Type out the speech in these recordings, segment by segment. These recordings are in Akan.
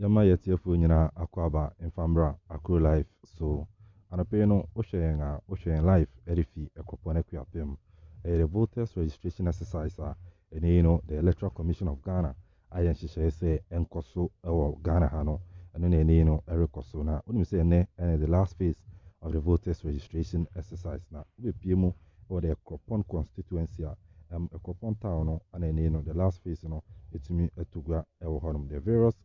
Yama yetiefo nyina akwaba infambra akro life so anapɛ no wohwɛ life edifi ekopone Akuapem the voters registration exercise and the Electoral Commission of Ghana ayen hyehyɛ sɛ enkoso ɛwɔ Ghana ha no ɛno na ɛne no ɛrekɔso na wonim sɛ ɛnɛ the last phase of the voters registration exercise na wobɛpie mu ɛwɔ the AKRO constituency Akuapem town no ana ɛne no the last phase no ɛtumi ɛtogua ɛwɔ hɔnom the various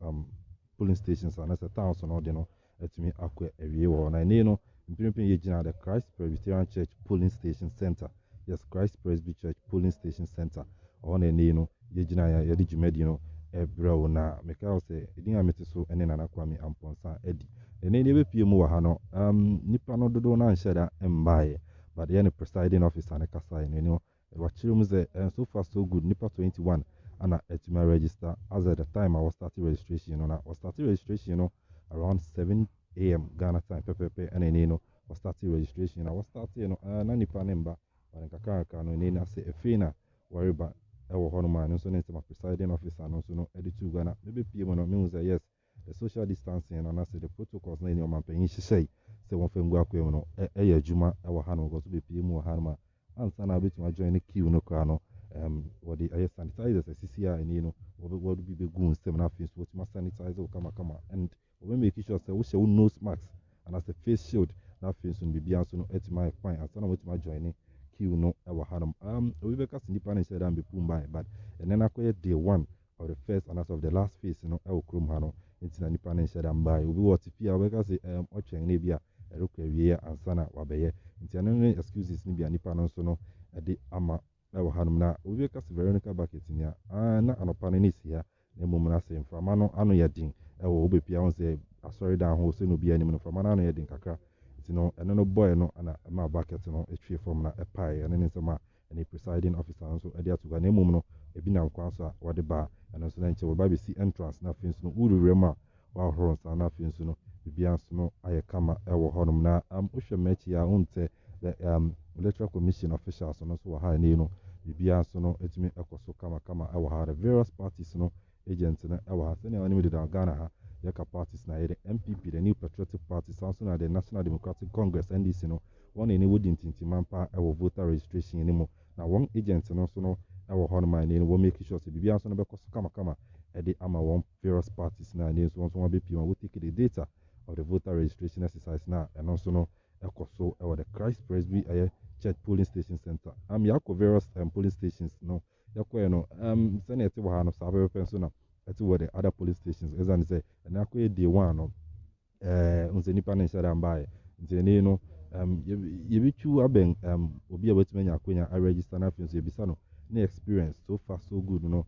polling stations and as a town so no de no etumi akɔ awie wɔ na ne no mpinpin ye gina the Christ Presbyterian Church polling station center. Yes, Christ Presby Church polling station center on ne no ye gina ya de dwumadi no ebrɛ na meka sɛ edin amete so ene nana kwame amponsa edi ne be pie mu wɔ ha no nipa no dodo na nhyɛ da mbae but the presiding officer ne kasa ne no wakyerɛ mu sɛ so far so good nipa 21 and at my register as at the time I was starting registration. I was starting registration around 7 a.m. Ghana time, and then was starting registration. I was starting nani panemba, but kakaka no nina say a fina worry about our honoman, so my presiding officer, and also no editor Ghana. Maybe people means that yes, the social distancing and I say the protocols na your man paying she say one from Guaque no juma our hand go to be PM Hanma and son a bit my join the queue no crano. What the sanitizers, CCI, and what would be the goons, 7 things, what must sanitizer, come, and we make sure that we shall nose masks and as a face shield, nothing soon be beyond so at my fine, and son with my joining, queue no, our hanum. We make us independent said and be put by, but and then I quit day one of the first and as of the last phase, our chrome hano, it's an independent said and by. We want to fear, we can say, watching Nibia, a look here and sana, wabe, it's an excuses, Nibia, Nippon, so no, at the ama. Ewa hanumna ubeka si Veronica bucket nya na anopane ni sia na mumuna se mframa no ano yedin ewo obepia won se asori dan ho se no bia nim no mframa no ano yedin kakra nti no eno no boy no ana ma bucket no etwie from na epai ene ne nsema ene presiding officer nso ade atuga na mum no ebi na nkwa so a wode ba eno so na nche wo ba be si entrance na fin so no urure ma wa horon sa na fin so no bia so no aye kama ewo honum na uhwe mechi ya unte the Electoral Commission officials no so ha ni no bibia so no etimi ekoso kama ewo ha the various parties no agents no ewo ha se ne oni me da Ghana ha yaka parties na the MPP the New Patriotic Party so na the National Democratic Congress NDC no one any wodi ntintiman pa ewo voter registration ni mo na one agent no so no ewo ho no man ni wo make sure se bibia so no bekoso kama e de ama one various parties na ni so won be pima we take the data of the voter registration exercise na and also no ekoso ewo the Christ Presby Church polling station center. Yako various polling stations no. Yako no senate wa no sabe penso na ati the other polling stations. As I say, and yako day one no unse nipa na nhyɛ da mbae. Nti ne no yebitu aben obi a wetime nya akonya a register na afin so yebisa no na experience so far so good no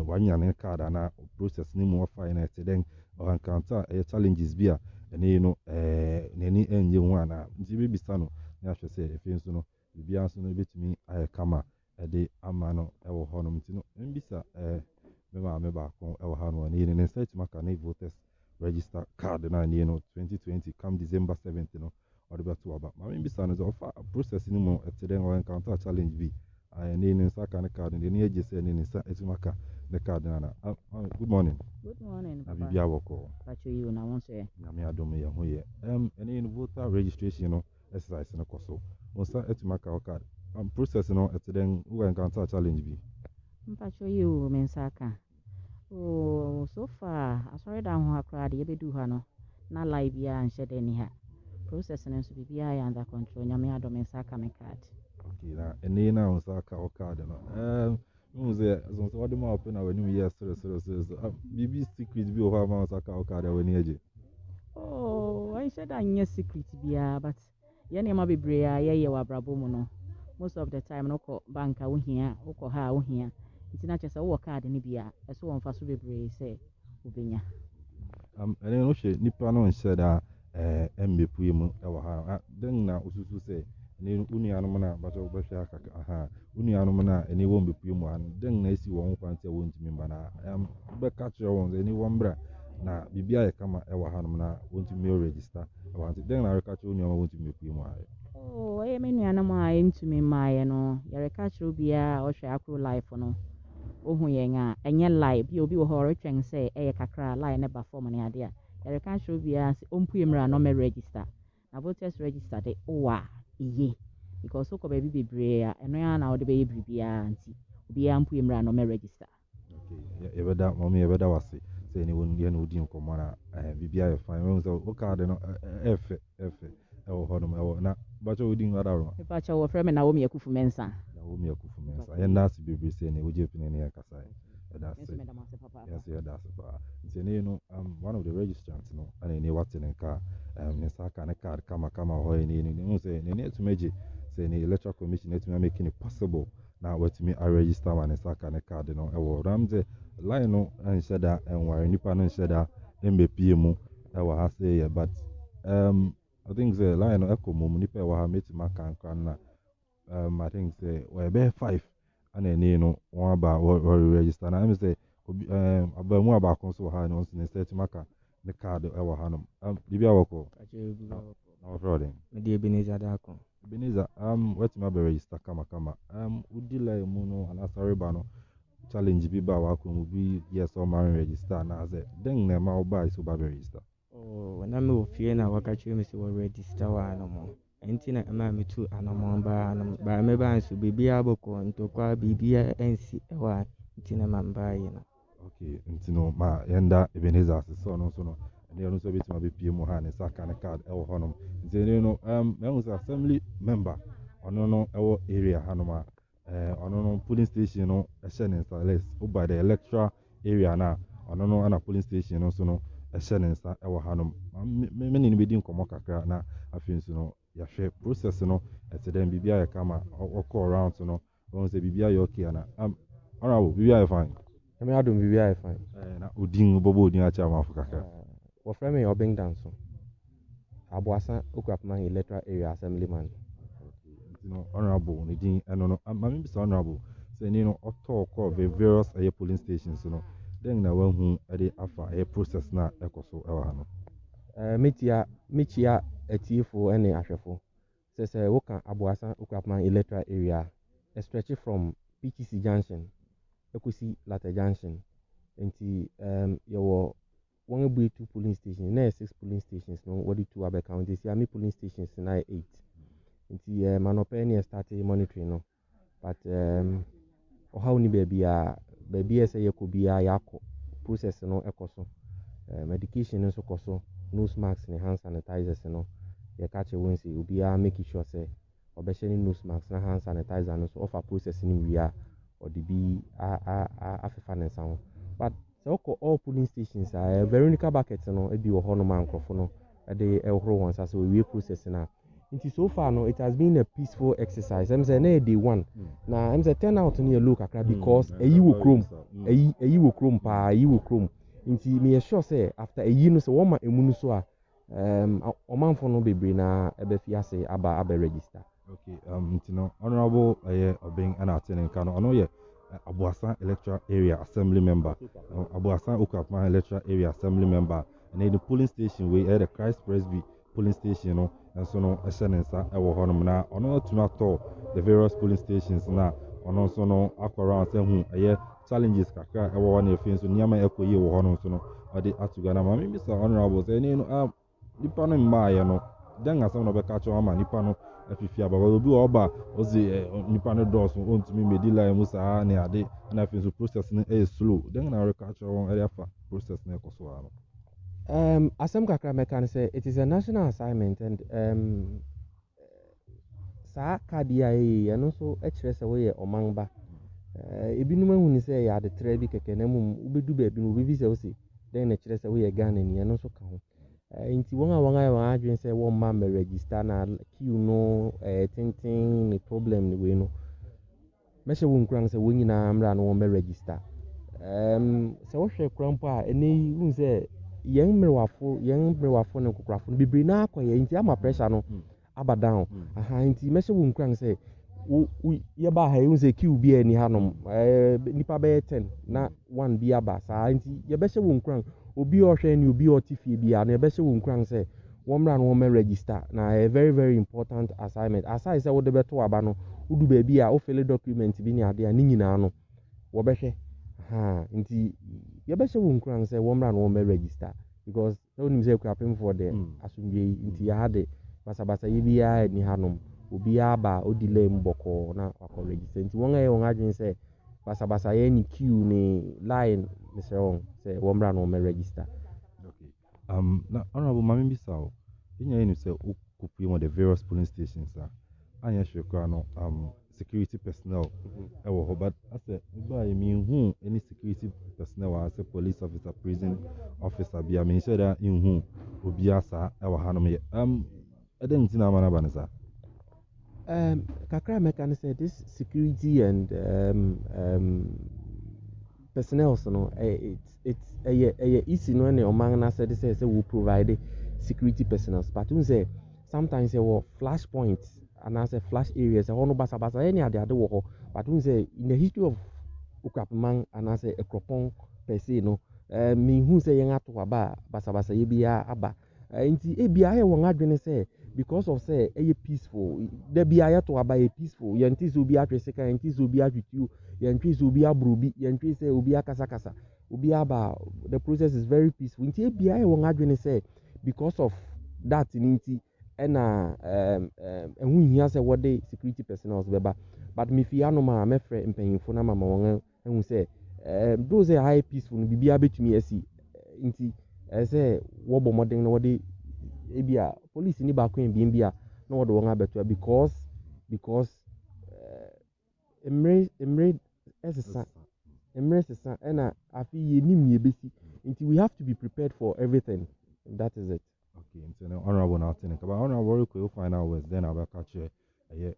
wanya ne card na process ni mu ofa na eteden or encounter challenges bia ene no nani enye ho ana nti bebisa no na hwɛ sɛ efi nso no bibia nso no betumi ayɛ kama de ama no ɛwɔ hɔ no nti no mbisa me ba ko ɛwɔ ha no ne ne site maka na voters register card na ne no 2020 come December 7th no or the to aba ma mbisa no so ofa process ni mu eteden or encounter challenge bi ne ne nsa ka ne card ne ne agye sɛ ne nsa etumaka the card na good morning. Good morning, Papa. Bibia woko. Pacho you na won say. Na me adom ye ho ye. Any voter registration no exercise no koso. Onsa etumaka o card. Process no eteden we encounter challenge bi. Pacho you mensaka. Oh, so far asori da ho akra de yebedu ha no. Na live ya nhyɛ de ni ha. Process no so bibia ya under control. Nyame adom mensaka me card. Okay, na ene na onsa ka o card no. Muze so what dem open our new year so bibi secret bi o ha ma onsa ka o card we ni eje. Oh, I said I knew secret bia but ye nema bebre a ye wa brabo mu no. Most of the time no ko banka wo hia, wo ko ha wo hia. Nti na chese wo card ni bia, eso won fa so bebre say obenya. Ene no hwe nipa no nhyɛ da mbepu mu ɛwɔ ha. Den na osusu sɛ ne unuanom na bato bɛhwɛ akaka aha. Unuanom na ene wo mbepu mu an den na esi wɔn kwante wo ntimi mba na bɛka kyerɛ wɔn sɛ ene wo mbra na bibia yɛ kama ɛwɔ ha nom na wontumi register ɛwɔ nti den na reka kyerɛ unuanom wontumi mbepu mu ayɛ. Oh, me nuanom a ntumi maaye no, yɛreka kyerɛ bia ɔhwɛ akro life no. wohu yɛn a ɛnyɛ lie bi obi wɔ hɔ retwɛn sɛ ɛyɛ kakra lie ne ba form ne ade a yɛreka kyerɛ obiara sɛ ɔmpue mmra na ɔmɛ register na voters register de wowɔ a ɛye because wokɔ baabi bebree a ɛno ara na wode bɛyɛ biribiara nti obiara mpue mmra na ɔmɛ register. Okay, yɛbɛda wase sɛ ne yɛne wodi nkɔmmɔ na biribiara yɛ fine wɔhu sɛ wo card no ɛfɛ ɛwɔ hɔ nom ɛwɔ na bakyɛ wodi nwadaro mepakyɛ wɔfrɛ me Naomi Akufu Mensa Naomi Akufu Mensa yɛnda ase bebree sɛ ne wogye pene ne yɛkasae yɛda ase yɛda ase paa nti ɛne no one of the registrants no ɛne ne wate ne nka ne nsa aka ne card kamakama hɔ ɛne no hu sɛ ne atumi agye sɛ ne electoral commission atumi amake it possible na watumi register ma ne nsa aka ne card no ɛwɔ ram sɛ line no nhyɛ da ɛnware nipa no nhyɛ da mbɛpie mu ɛwɔ ha sɛ yɛ but I think the line no ɛkɔ mu nipa ɛwɔ ha mɛtumi aka nkra no I think say wɔyɛbɛyɛ 5 ana ɛne no wɔn aba register na ɛmi sɛ abamu abaako nso wɔ ha no nso ne nsa atumi aka ne card ɛwɔ ha no biribi awɔkɔ na wɔfrɛ ɔden mede Ebenezer Dako Ebenezer watumi aba register kamakama wodi line mu no anasa reba no challenge bi ba wakɔ mu bi yes ɔma register na sɛ den na ma ɔba iso ba register na me wɔ fie na waka kyerɛ me sɛ wɔ register wɔ anamɔ ɛnti na ɛma me tu anamɔ ba me ba nso biribiara bɔkɔ ntɔkwa biribiara ɛnsi ɛwɔ a nti na ma mba yi no okay nti no ma yɛnda Ebenezer ase sɛ ɔno nso no ɛne ɔno nso bɛtumi abɛpie mu ha ne nsa ka ne card ɛwɔ hɔnom nti ɛne no mahu sɛ assembly member ɔno no ɛwɔ area hanom a ɔno no polling station no ɛhyɛ ne nsa less woba the electoral area na ɔno no ana polling station no nso no ɛhyɛ ne nsa ɛwɔ hanom me ne bɛdi nkɔmmɔ kakra na afei nso no yɛhwɛ process no ɛte dɛn biribiara yɛ kama ɔkɔ around no wɔn sɛ biribiara yɛ okay ana honorable biribiara yɛ fine ɛme adom biribiara yɛ fine na odin bɔbɔ odin akyɛ amafo kakra wɔfrɛ me Obeng Danso Aboasa Akuapem electoral area assemblyman no honorable ne din ɛno no ma me bisa honorable sɛ ne no ɔtɔɔ kɔ various polling stations no den na wahu ɛde afa process na ɛkɔ so ɛwɔ ha no mekyia atiefo ɛne ahwɛfo sɛ woka Aboasa Akuapem electoral area a stretch from PTC junction ekosi Latte junction nti yɛwɔ one abu 2 polling stations na 6 polling stations no wɔde 2 abɛka nti si ami polling stations na 8 nti manɔpɛ ne start monitoring no but ɔhaw ni baabi sɛ yɛkɔ biara yɛakɔ process no ɛkɔ so medication nso kɔ so nose masks ne hand sanitizers no yɛka kyerɛ wɔn sɛ obiara make sure sɛ ɔbɛhyɛ ne nose mask na hand sanitizer no so ɔfa process no wie a ɔde bi afefa ne nsa ho but sɛ ɔkɔ all polling stations Veronica bucket no ebi wɔ hɔ no ma nkorɔfo no ɛde ɛhoro wɔn nsa sɛ owie process no nti so far no it has been a peaceful exercise ɛm sɛ na day 1 na ɛm sɛ turn out no yɛ low kakra because ɛyi wɔ kurom ɛyi wɔ kurom paa ɛyi wɔ kurom nti me sure sɛ after ɛyi no sɛ wɔma emu no so a ɔmanfo no bebree na ɛbɛfi ase aba register okay nti no honorable Obeng ana ate ne nka no ɔno yɛ Aboasa electoral area assembly member Aboasa Akuapem electoral area assembly member and the polling station we the Christ Presby polling station no nso no ɛhyɛ ne nsa ɛwɔ hɔ nom na ɔno atumi atɔ the various polling stations na ɔno nso no akɔ around sɛ hu ɛyɛ challenges kakra ɛwɔ hɔ na efi nso nneɛma ɛkɔ yie wɔ hɔ no nso no ɔde ato gana ma me bisa honorable sɛ ne no nipa no mmaayɛ no den asɛm na ɔbɛka kyerɛ ama nipa no afifi aba obi wɔ ɔba ɔsi nipa no dɔɔso ɔntumi medi line mu saa ne ade na afei nso process no ɛyɛ slow den na ɔreka kyerɛ wɔn ɛde afa process no ɛkɔ so ano asɛm kakra mɛka no sɛ it is a national assignment and saa card yi a ɛyɛ ɛno nso ɛkyerɛ sɛ woyɛ ɔman ba ebinom ahu ni sɛ yɛ adetrɛ bi kɛkɛ na mmom wobɛdu baabi no wobɛbi sɛ wosi den na kyerɛ sɛ woyɛ Ghana ni ɛno nso ka ho nti wɔn ayɛ wɔn adwene sɛ wɔn mma mɛ register na queue no tenten ne problem ne wei no mɛhyɛ wɔn nkran sɛ wɔn nyinaa mmra no wɔn mɛ register sɛ wohwɛ kura mpo a ɛnɛ yi hu sɛ yɛn mmerɛwafo ne nkokorafo no bebree naa kɔ yɛ nti ama pressure no aba down nti mɛhyɛ wɔn nkran sɛ yɛba ha yɛhu sɛ queue bi ani hanom nipa bɛyɛ 10 na 1 bi aba saa nti yɛbɛhyɛ wɔn nkran obi ɔhwɛ ne obi ɔte fie bi a na yɛbɛhyɛ wɔn nkran sɛ wɔn mmra no wɔn mɛ register na very very important assignment aside sɛ wode bɛto aba no wodu baabi a wofele document bi ne ade a ne nyinaa no wɔbɛhwɛ Nti yɛbɛhyɛ wo nkuran sɛ wɔmmra no wɔmmɛ register because sɛ wonim sɛ Akuapem for the asomdwe yi nti yɛha de basabasayɛ biara ni hanom obiara ba odi lane bɔkɔɔ na wakɔ register nti wɔn a ɛyɛ wɔn adwene sɛ basabasayɛ ne queue ne line mesrɛ wɔn sɛ wɔmmra no wɔmmɛ register. Okay. Now, Honorable Mami Bissau, in your say, on the various polling stations, and yes, security personnel, but I said, I mean, who any security personnel, as a police officer, prison officer, be a minister that in whom would be as our Hanome. I didn't see Namanabanaza. Kakra Mekan said this security and personnel, so no, it's a easy no any among us said say we provide security personnel. But you say sometimes there were flash points and I say flash areas. I want to basa any other work. But you say in the history of Akuapem and I say a cropon per se no. Me who say young to aba basa yebia aba. Inti ebia won adwene say because of say peaceful. There be to aba peaceful. Yantis will be atreseka, yantis will be atwitu, yantis will be abrubi, yantis will be akasakasa. Ubiaba, the process is very peaceful. Inti ebia won adwene say because of that inti and who here say what they security personnel beba. But me fi anoma me frɛ mpanyinfo na mama wɔn ehun sɛ those are high peaceful no bibia betumi asi nti say wo bɔ modern na wɔde ebia police ni ba ko en bia na wɔde wɔn abeto because emre esesa ɛna afi ye nim ye besi nti we have to be prepared for everything. That is it. Okay, so honorable now think about honorable will find out was then I'll catch a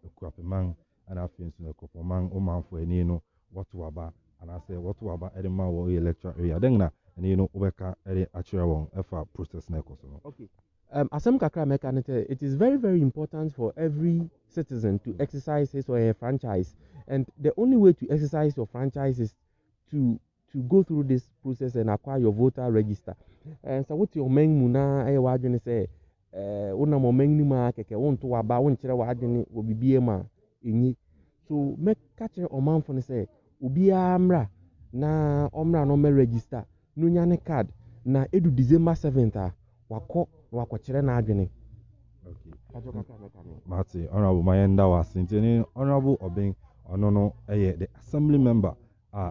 Akuapem and I feel so Akuapem o man for any no what to about and I say what to about any man or electoral area then na and you know Obeka any actual one process na koso. Okay. Asem kakra meka it is very very important for every citizen to exercise his or her franchise, and the only way to exercise your franchise is to go through this process and acquire your voter register. And so what your main muna e wadwene say una mo main ni ma keke won to aba won kire wadwene wo bibie ma enyi. So make catch omanfo ne say obi amra na omra no me register no nya ne card na edu December 7th wako kire na adwene. Okay. Mati honorable Mayenda was intending honorable Obeng onono the assembly member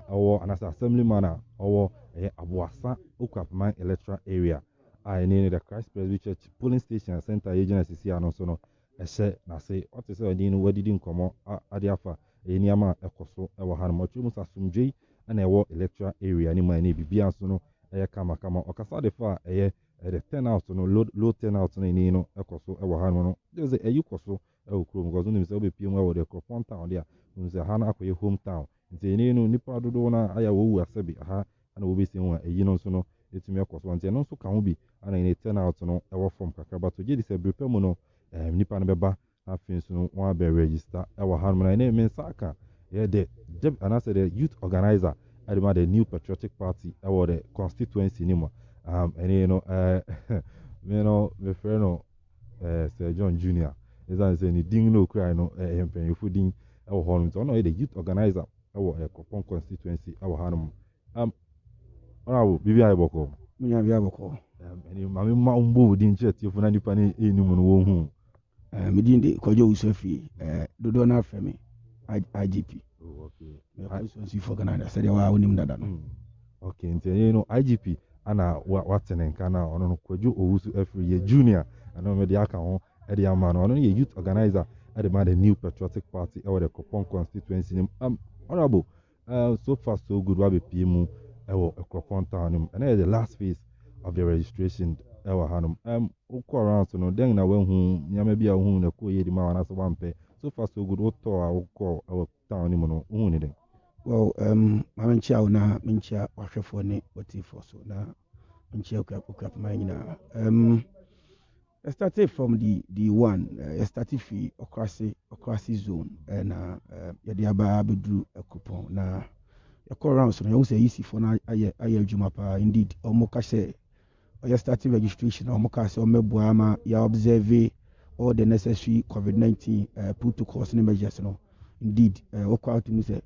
or an assemblyman or Abuasa Akuapem electoral area. I need the Christ Presbyterian Church polling station center agency see and also no na say what is what didn't come adiafa eniama ekoso ewo hanmo chumu asumdwe na ewo electoral area ni ma ni bibia so no kama okasa de fa the turnout no low turnout no ni no ekoso ewo hanmo no there say koso ewo krom because no say obe piem ewo the Cropon town there no say hana akoye hometown nti ni no nipa dodo na aya wo wu asabi aha na wo be si ho no so no etumi ekoso nti no so ka ho bi ana ni turnout no ewo form kakra but oje di say brepe mu no nipa no beba afin so no one be register ewo hanmo na name nsaka the and I said the youth organizer at the new patriotic party the constituency anymore and you know my friend Sir John Jr. is that say ni ding no cry no empen fu ding ewo hon so no the youth organizer Cropon constituency hanum honorable bibi ayeboko munya bia boko and mama ma mbo din chete fu na nipa ni enimu no wo hu medin de kojo usafi dodo na afemi IGP. Oh, okay. Constituency for Canada. Said wa unim dada no. Okay, nti you know IGP ana watene nka na ono no Kwadwo Owusu every year junior and me dey aka ho e dey ama no ono ye youth organizer at the new patriotic party the Cropon constituency honorable so far so good wa be PM Cropon town and the last phase of the registration hanum ukọ around so no then na when hu nyama bia hu na ko ye di ma na so wampe so far so good to ukọ our town ni mo no hu ni den. Well ma menchia una menchia wahwefo ne otifo so na menchia Akuapem nyina I started from the one I started fi Okrasi zone and yadi aba bedru Cropon na yakọ around so you say easy for na aye adwuma pa indeed omoka say or starting registration or mokase or mebuama ya observe all the necessary COVID-19 protocols and measures no indeed to say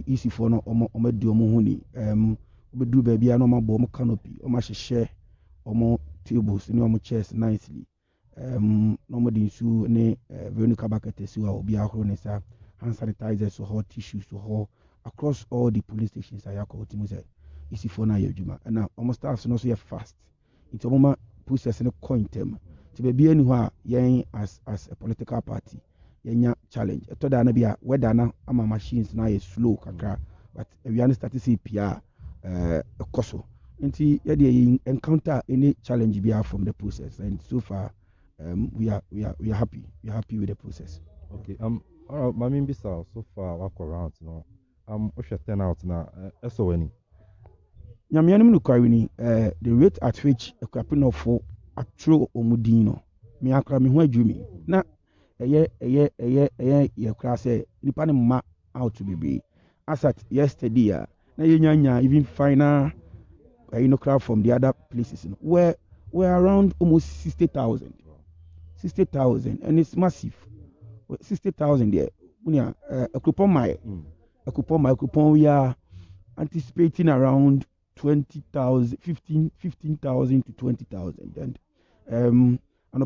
easy for no omo di omo huni obedu baby no ma bo omo canopy omo hyehyɛ omo tables ne omo chairs nicely no mo di nsu ne Veronica bucket si wa obi ahoro ne sa hand sanitizers so hot tissues so hot across all the police stations I call timu say easy for na yadwuma na omo staffs no so ye fast into omo ma process ne coin them to baby any ho yen as a political party yenya challenge to da na bia whether na ama machines na ye slow kakra but we understand to see pia koso nti ye dey encounter any challenge bia from the process and so far we are happy with the process. Okay, mami bisa so far walk around no what's your turnout na so any nyamianim no kwari the rate at which Akuapem-North atro omudino me akra me ho adwumi na eye ye kra say nipa ne ma out to be as at yesterday na yenya even final crowd from the other places where we're around almost 60,000 and it's massive 60,000 there Akuapem we are anticipating around 20,000 15,000 to 20,000 and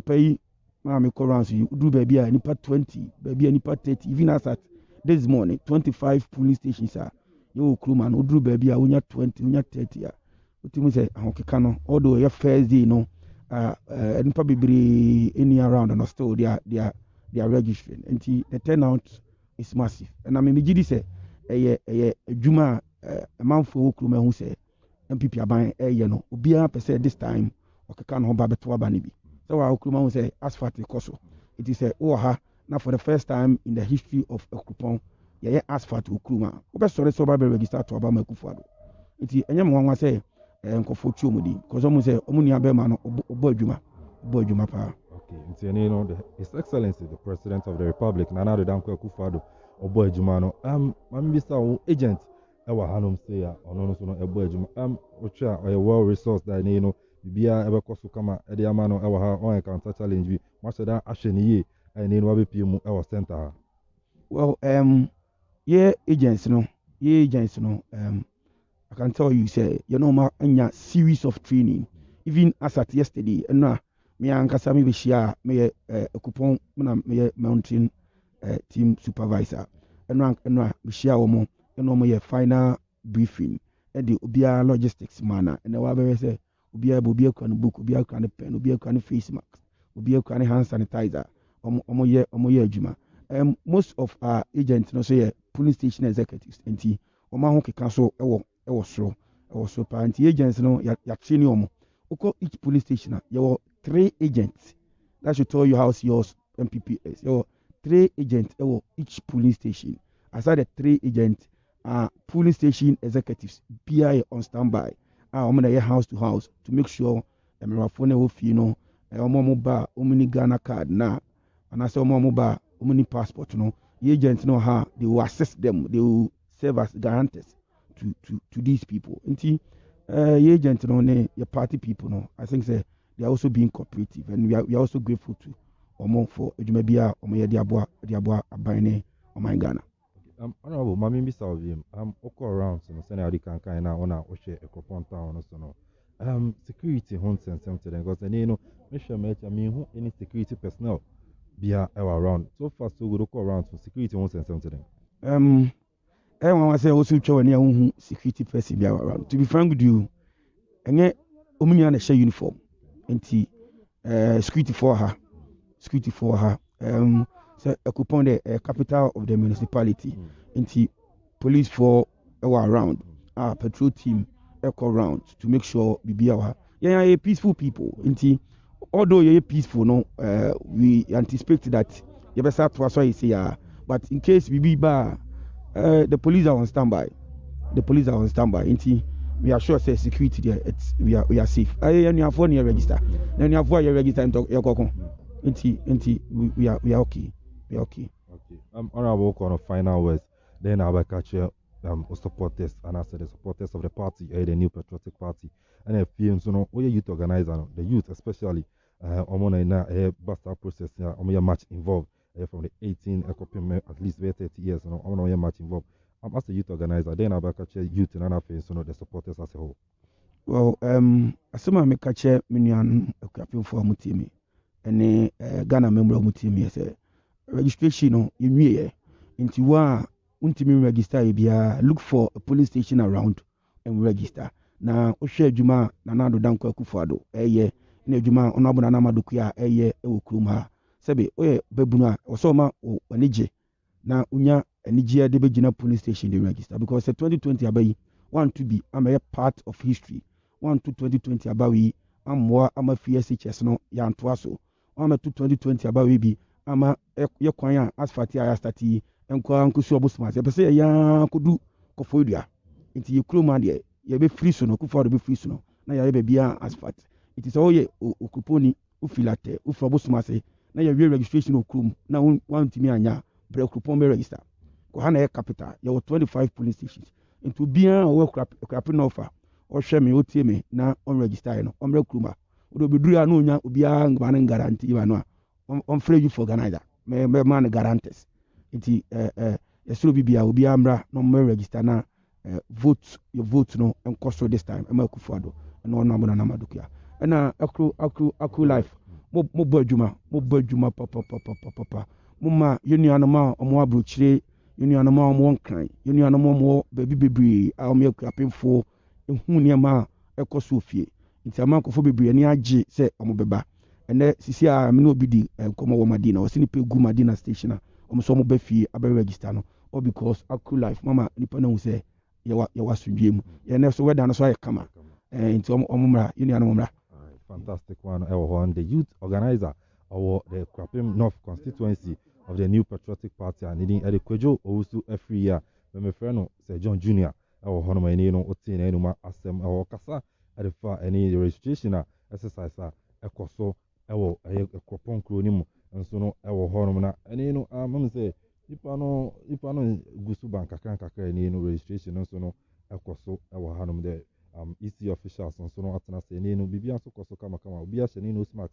pay me around so you do baby nipa 20 baby nipa 30 even as at this morning 25 police stations are you crewman do baby unya 20 unya 30 utimu say ahokeka no although your first day no nipa bebre any around and still they are registering and the turnout is massive and I mean gidi say adwuma manfo crewman who say MPP aban no obiara pese this time okeka no ba beto aba ne bi so our crewman who say asphalt koso it is ha now for the first time in the history of Akuapem asphalt crewman obesore so ba register to aba makufuado iti enye mo nwa say nkofo tuomudi because omo say omo ni abema no obo adwuma pa. Okay, nti you know His Excellency the President of the Republic Nana Addo Dankwa Akufo-Addo obo adwuma no mami bisa wo agent ewa hanom say ono no so no obo adwuma ocha well resource that you know bibia ebekoso kama e de ama no ewa ha on counter challenge bi ma say da ahwe ne ye ni no wabepie mu ewa center. Well yeah agents no I can tell you, say, a series of training. Even as at yesterday, and now, me and Kasami Bishia, me a coupon, me mountain team supervisor, and now, Bishia Omo, and me a final briefing, and the Ubia logistics manner, and the Waber say, Ubia can book, Ubia can pen, Ubia can face mask, Ubia can hand sanitizer, Omo Juma. Most of our agents, no say, police station executives, and T, Omahoki Council, I was so parent agents no ya training omo oko each police station you have 3 agents that should tell you how yours MPP is you 3 agents each police station aside the 3 agents police station executives BI on standby omo na house to house to make sure phone will you know omo ba omo Ghana card na and as omo ba omo passport no the agents know how they will assist them they will serve as guarantors to these people. Nti agent no your party people no I think say they are also being cooperative and we are also grateful to omo for adwuma bia omo ye de aboa aban ne oman Ghana. Honorable mami bisa ovim oko around so no say na kan na ona o hwe Akuapem town no so no security hon sensem to them because you know me sure me hu any security personnel bia around so far so good oko around so security hon sensem to them. I say also try when security person be around. To be frank with you, enye omunya na share uniform. Enti security for her. So Akuapem the capital of the municipality. Enti police for around. Patrol team echo around to make sure be our. Yeah, peaceful people. Enti although you're peaceful, no, we anticipate that you better to say but in case we be bad. The police are on standby. We are sure say security there. We are safe. You have phone register. Then you have your register and talk. We are okay. We are okay. Honorable on final words. Then I will catch you supporters and I said the supporters of the party, the new patriotic party, and a few so no youth organizer, the youth especially. Omona na basta process. Omo match involved. From the 18 Akuapem at least 30 years, I'm not much involved. as a youth organizer, then I catch youth and other so the supporters as a whole. Well, asoma me kache minian Akuapem for mutimi. Ene Ghana member mutimi say registration no yenwie nti wa untimi register e bia look for a police station around and register. Na ohwe adwuma na nado danko Akufo-Addo eye na adwuma ono abona na madoku a eye ewo kurom ha. Sebe oye babunu a osoma onije na unya anigye de begina police station de register because 2020 abayi want to be a part of history. 2020 abawi amwa ama FSHS no yantoa so. 2020 abawi bi ama ye kwan a asfalt ya start enkwa nkusu obusuma. Se pese ya kodu kofodua. Nti ye kroma de ye be free so no Akufo-Addo be free so no na ye be bia asfalt. It is all ye okuponi ufilate ufrobusuma se na ye registration okrum na wantimi anya bre okupon be register. Ko hana ye capital ye 25 police stations. Into bia o Akuapem-North or share me otie me na on register no on recruitment o do beduru ya no nya obia ngba guarantee ba no on free you for organizer me man guarantees nti yesuro bibia obia mra no me register na vote your vote no enkoso this time e ma Akufo-Addo no no abona na madoku na akru life mo bo adwuma papa mo ma yenuanoma omo abrochire yenuanoma omo nkran yenuanoma omo baby bebre a omo Akuapemfo ehu niema ekoso fie nti amankofo bebre ani age se omo beba ene sisi a me no obi di komo wo Madina o sini pe gu Madina station a omo so omo ba fie abe register no all because akru life mama nipa na hu se ye wa sundwe mu ye ne so weda no so kama nti omo mra yenuanoma mra. Fantastic one. The youth organizer of the Akuapem-North Constituency of the New Patriotic Party and leading Eddie Kwejo also every year. When my friend Sir John Jr. Our honor any no otin any ma asem our kasa at the far any registration exercise ekoso ewo Akuapem kronimu and so no our honor na any no mama say if I know gusu bank kakra any no registration and so no ekoso our honor there. EC officials and so on atena say no bibia so koso kama obi a sheni no smart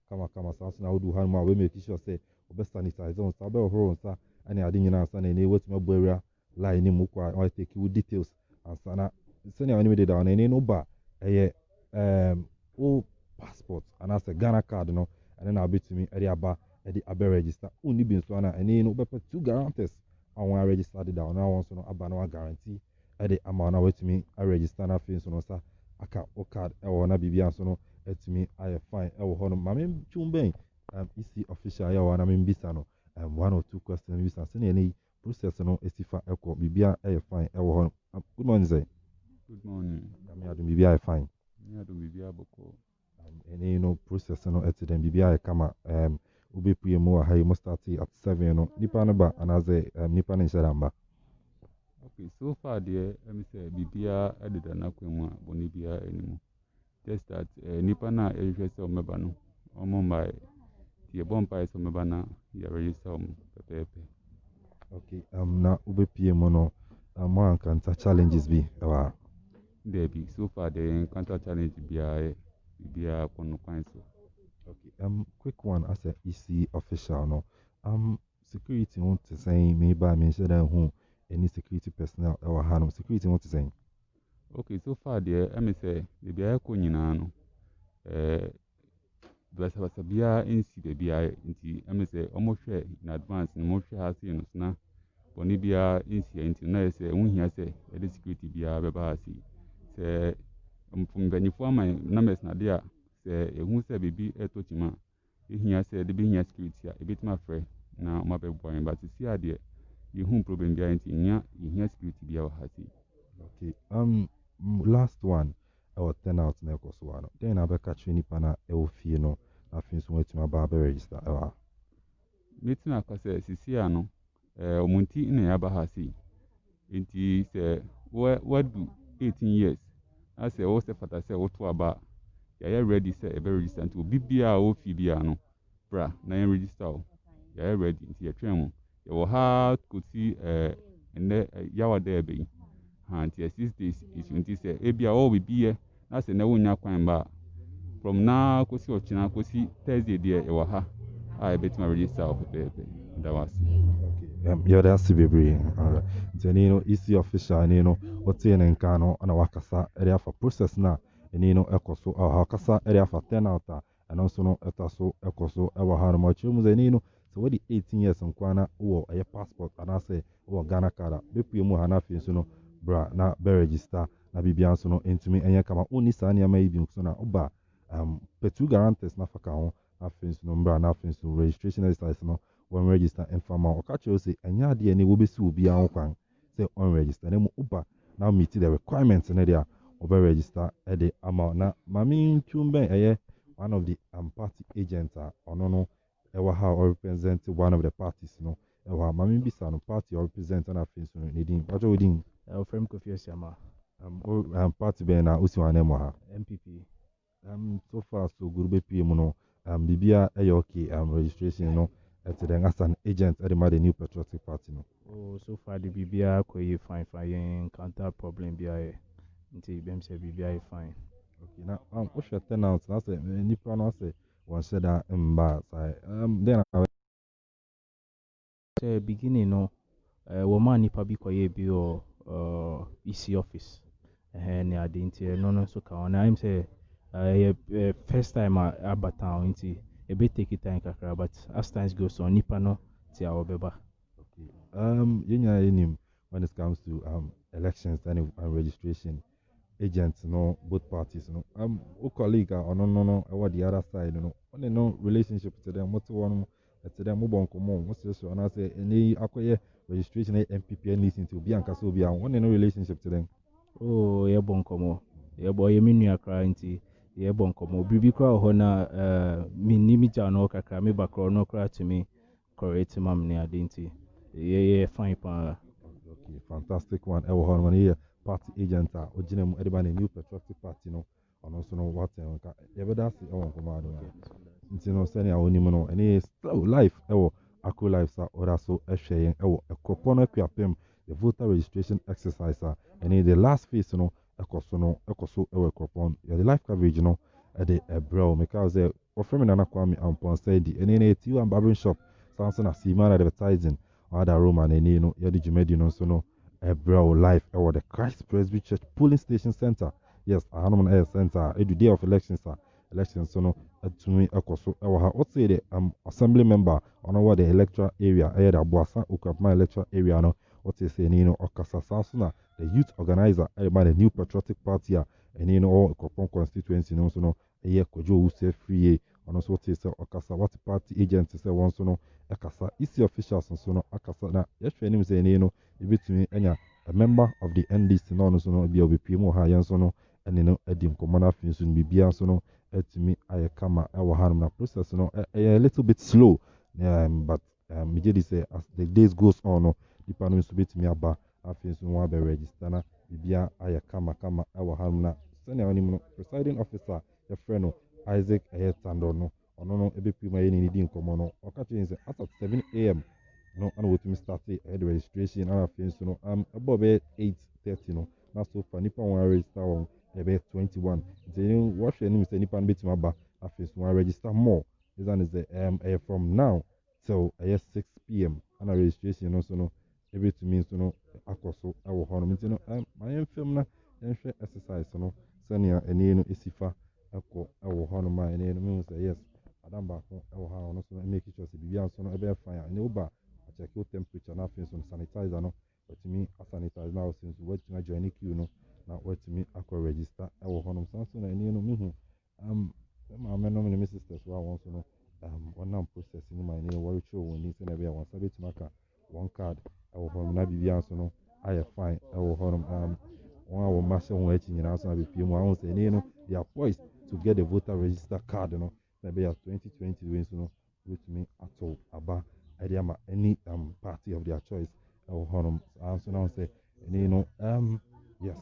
kama sanso na wodu han ma we make sure say obe sanitize on sabe ohoro nsa ani ade nyina nsa na ne wetima boarea line ni mu kwa o take you details ansa na senior ani me dey down na no ba eye o passport and as a Ghana card no and then abetumi ade aba ade abe register oni bi nso na ene no be 2 guarantors awon register down na won so no aba na guarantee ade ama na wetumi a register na fin so no sa aka o card e wo na bibia so no etumi aye fine e wo ho no mame chumben EC official ya wa na mbisa no 1 or 2 questions bisa se ne process no esifa eko bibia aye fine e wo ho. Good morning sir. Good morning. Me adu bibia aye fine. Me adu bibia boko. Any no process no etiden bibia aye kama obe pue mu ha you must start at 7 no nipa no ba anaze nipa no nshara. Okay, so far there, let me say, bibia edida na kwemu bonibia enimu. Just that nipa na ehwese omeba no, omo mai tie bompa eso omeba na ya register pepepe. Okay, na ube PM no, more encounter challenges be. There be so far the encounter challenge bibia kono kwanso. Okay, quick one as a EC official no, security want to say me by me share who any security personnel or hand security want to say. Okay, so far there, let me say the bia ko nyina no basa bia nsi be bia nti let me say almost share in advance no mo share hase no na boni bia nsi nti na say unhia say the security bia be ba hase say mfumbanifo ama numbers na dia say ehun say bibi etochima ehia say de bi hia security a ebitima frɛ na ma be boy but see ade ehun problem bia nti nya ehia security bia wa hase. Okay, last one our turnout na ekoso wa no then abeka training pana e ofie no afin so wetima ba be register metina ka say sisi ano omunti na ya ba hase nti say wadu 18 years as a wose fata say woto aba ya ready say e be register nti obi bia o fi bia no bra na ya register o ya ready nti ya twɛn mu ya wo ha kosi ene ya wada ebe nti 6 days nti say e bia o bibie na say na wonya kwan ba from now kosi ochina kosi Thursday there e wo ha a betima register o pepe that was. Okay, yɛde ase bebree nti ɛni no EC official ɛni no wɔte ne nka no ana wakasa ɛde afa process na ɛni no ɛkɔ so wakasa ɛde afa turnout a ɛno nso no ɛta so ɛkɔ so ɛwɔ ha no ma ɔkyerɛ mu sɛ ɛni no sɛ wɔde 18 years nkwa na wowɔ ɛyɛ passport anaasɛ wowɔ Ghana card a bɛpue mu ha na afei nso no bra na bɛregister na biribia nso no ntumi ɛnyɛ kama wonni saa nneɛma yi bi nso na woba pɛ 2 guarantors na fa ka ho afei nso no mbra na afei nso registration exercise no wɔn register mfa ma ɔka kyerɛ sɛ ɛnyɛ adeɛ ne wɔbɛsi obiara ho kwan sɛ ɔn register na mu woba na meet the requirements ne deɛ a wɔbɛ register ɛde ama na maame ntwom bɛn ɛyɛ one of the party agents a ɔno no ɛwɔ ha ɔ represent one of the parties no ɛwɔ ha maame bisa no party ɔ represent na afei nso no ne din ɔtɔ wo din Frame Kofi Asiama. Party bɛn na osi wɔn anam wɔ ha MPP. So far so guru bɛpie mu no bibia ɛyɛ okay registration no ɛte dɛn as an agent ɛde ma the New Patriotic Party no. Oh, so far the BBI kɔ fine encounter problem BI nti bɛm sɛ BBI fine. Okay na wohwɛ turnout na sɛ nipa no asɛ wɔn hyɛ da mba saa then sɛ beginning no wɔn ma nipa bi kɔ bi wɔ EC office ne ade nti ɛno no nso ka ho na im sɛ first time aba town nti ebe take time kakra but as times goes on nipa no ti a wɔbɛba. Okay yɛnya yɛnim when it comes to elections and registration agents no both parties no o colleague ɔno no ɛwɔ the other side no ɔne no relationship to them moto wɔn to them mo bɔ nkɔmɔ mo sɛ so anaasɛ ɛne akɔyɛ registration MPP and listen to obi ankasa obi a ɔne no relationship to them. Oh yɛbɔ nkɔmɔ yɛ me nua kra nti yɛbɔ nkɔmɔ biribi kora wɔ hɔ na menni me gya no kakra me ba korɔ no kora tumi correct ma me ne ade nti yɛyɛ fine paa. Okay fantastic one ɛwɔ hɔ no yɛ party agent a ogyina mu ɛde ba ne New Patriotic Party no ɔno nso no watɛn nka yɛbɛda ase ɛwɔ nkɔmɔ ado nti no sɛnea onim no ɛne still life ɛwɔ AKRO life sa ɔda so ɛhwɛ yɛn ɛwɔ Akuapem no Akuapem the voter registration exercise a ɛne the last phase no ɛkɔ so ɛwɔ Akuapem yɛde live coverage no ɛde ɛbrɛw meka sɛ wɔfrɛ me Nana Kwame Amponsɛ di ɛne ne T1 barbering shop sanso na Seaman advertising ɔada Roma na ɛne no yɛde dwumadi no nso no ɛbrɛw live ɛwɔ the Christ Presby Church polling station center yes ahanom no ɛyɛ center a ɛdu day of elections a elections so no atumi ɛkɔ so ɛwɔ ha wɔte the assembly member ɔno wɔ the electoral area ɛyɛ the Abuasa Okuapema electoral area no wɔte sɛ ɛni no ɔkasa saa so na the youth organizer ɛde ma the New Patriotic Party a ɛni no ɔwɔ Akuapem constituency no nso no ɛyɛ Kwadwo Owusu Afrie ɔno nso wɔte sɛ ɔkasa wɔte party agent sɛ wɔn nso no ɛkasa EC officials nso no akasa na yɛhwɛ anim sɛ ɛni no ebitumi ɛnya a member of the NDC na ɔno nso no bi a ɔbɛpie mu wɔ ha yɛn nso no ɛne no adi nkɔmmɔ no afei nso no biribiara nso no atumi ayɛ kama ɛwɔ hanom na process no ɛyɛ a little bit slow but megye di sɛ as the days goes on no nipa no nso bɛtumi aba afei nso wɔn abɛ register na biribiara ayɛ kama ɛwɔ hanom na sɛnea ɔnim no presiding officer yɛfrɛ no Isaac ɛyɛ Tando no ɔno no ɛbɛpie mu ayɛ ne di nkɔmmɔ no ɔka kyerɛ sɛ as at 7 a.m. no ana wɔtumi start the registration ana afei nso no ɛbɔ bɛyɛ 8:30 no na so far nipa wɔn register wɔn ɛbɛyɛ 21 nti wɔhwɛ anim sɛ nipa no bɛtumi aba afei nso wɔn register more ɛsiane sɛ ɛyɛ from now till ɛyɛ 6 p.m. ana registration no nso no ɛbɛtumi nso no akɔ so ɛwɔ hɔ no nti no ma yɛn fam na yɛnhwɛ exercise no sɛnea ɛnie no ɛsi fa ɛkɔ ɛwɔ hɔ no ma ɛnie no mehu sɛ yes adam baako ɛwɔ ha ɔno nso no make sure sɛ biribiara nso no ɛbɛyɛ fine a ɛne woba check your temperature na afei nso no sanitizer no watumi asanitize na afei nso watumi ajoin queue no na watumi akɔ register ɛwɔ hɔnom san so na ɛnie no mehu maame nom ne me sisters wa wɔn so no wɔnam process no ma ɛnie wɔrekyerɛ wɔn ni sɛ na ɛbɛyɛ wɔn nsa bɛtumi aka wɔn card ɛwɔ hɔnom na biribiara nso no ayɛ fine ɛwɔ hɔnom wɔn a wɔn mma hyɛ wɔn akyi nyinaa nso na bɛpie mu ahụ sɛ ɛnie no they are poised to get the voter register card no na ɛbɛyɛ 2020 wei nso no wɔtumi ato aba ɛde ama any party of their choice ɛwɔ hɔnom saa nso na sɛ ɛnie no yes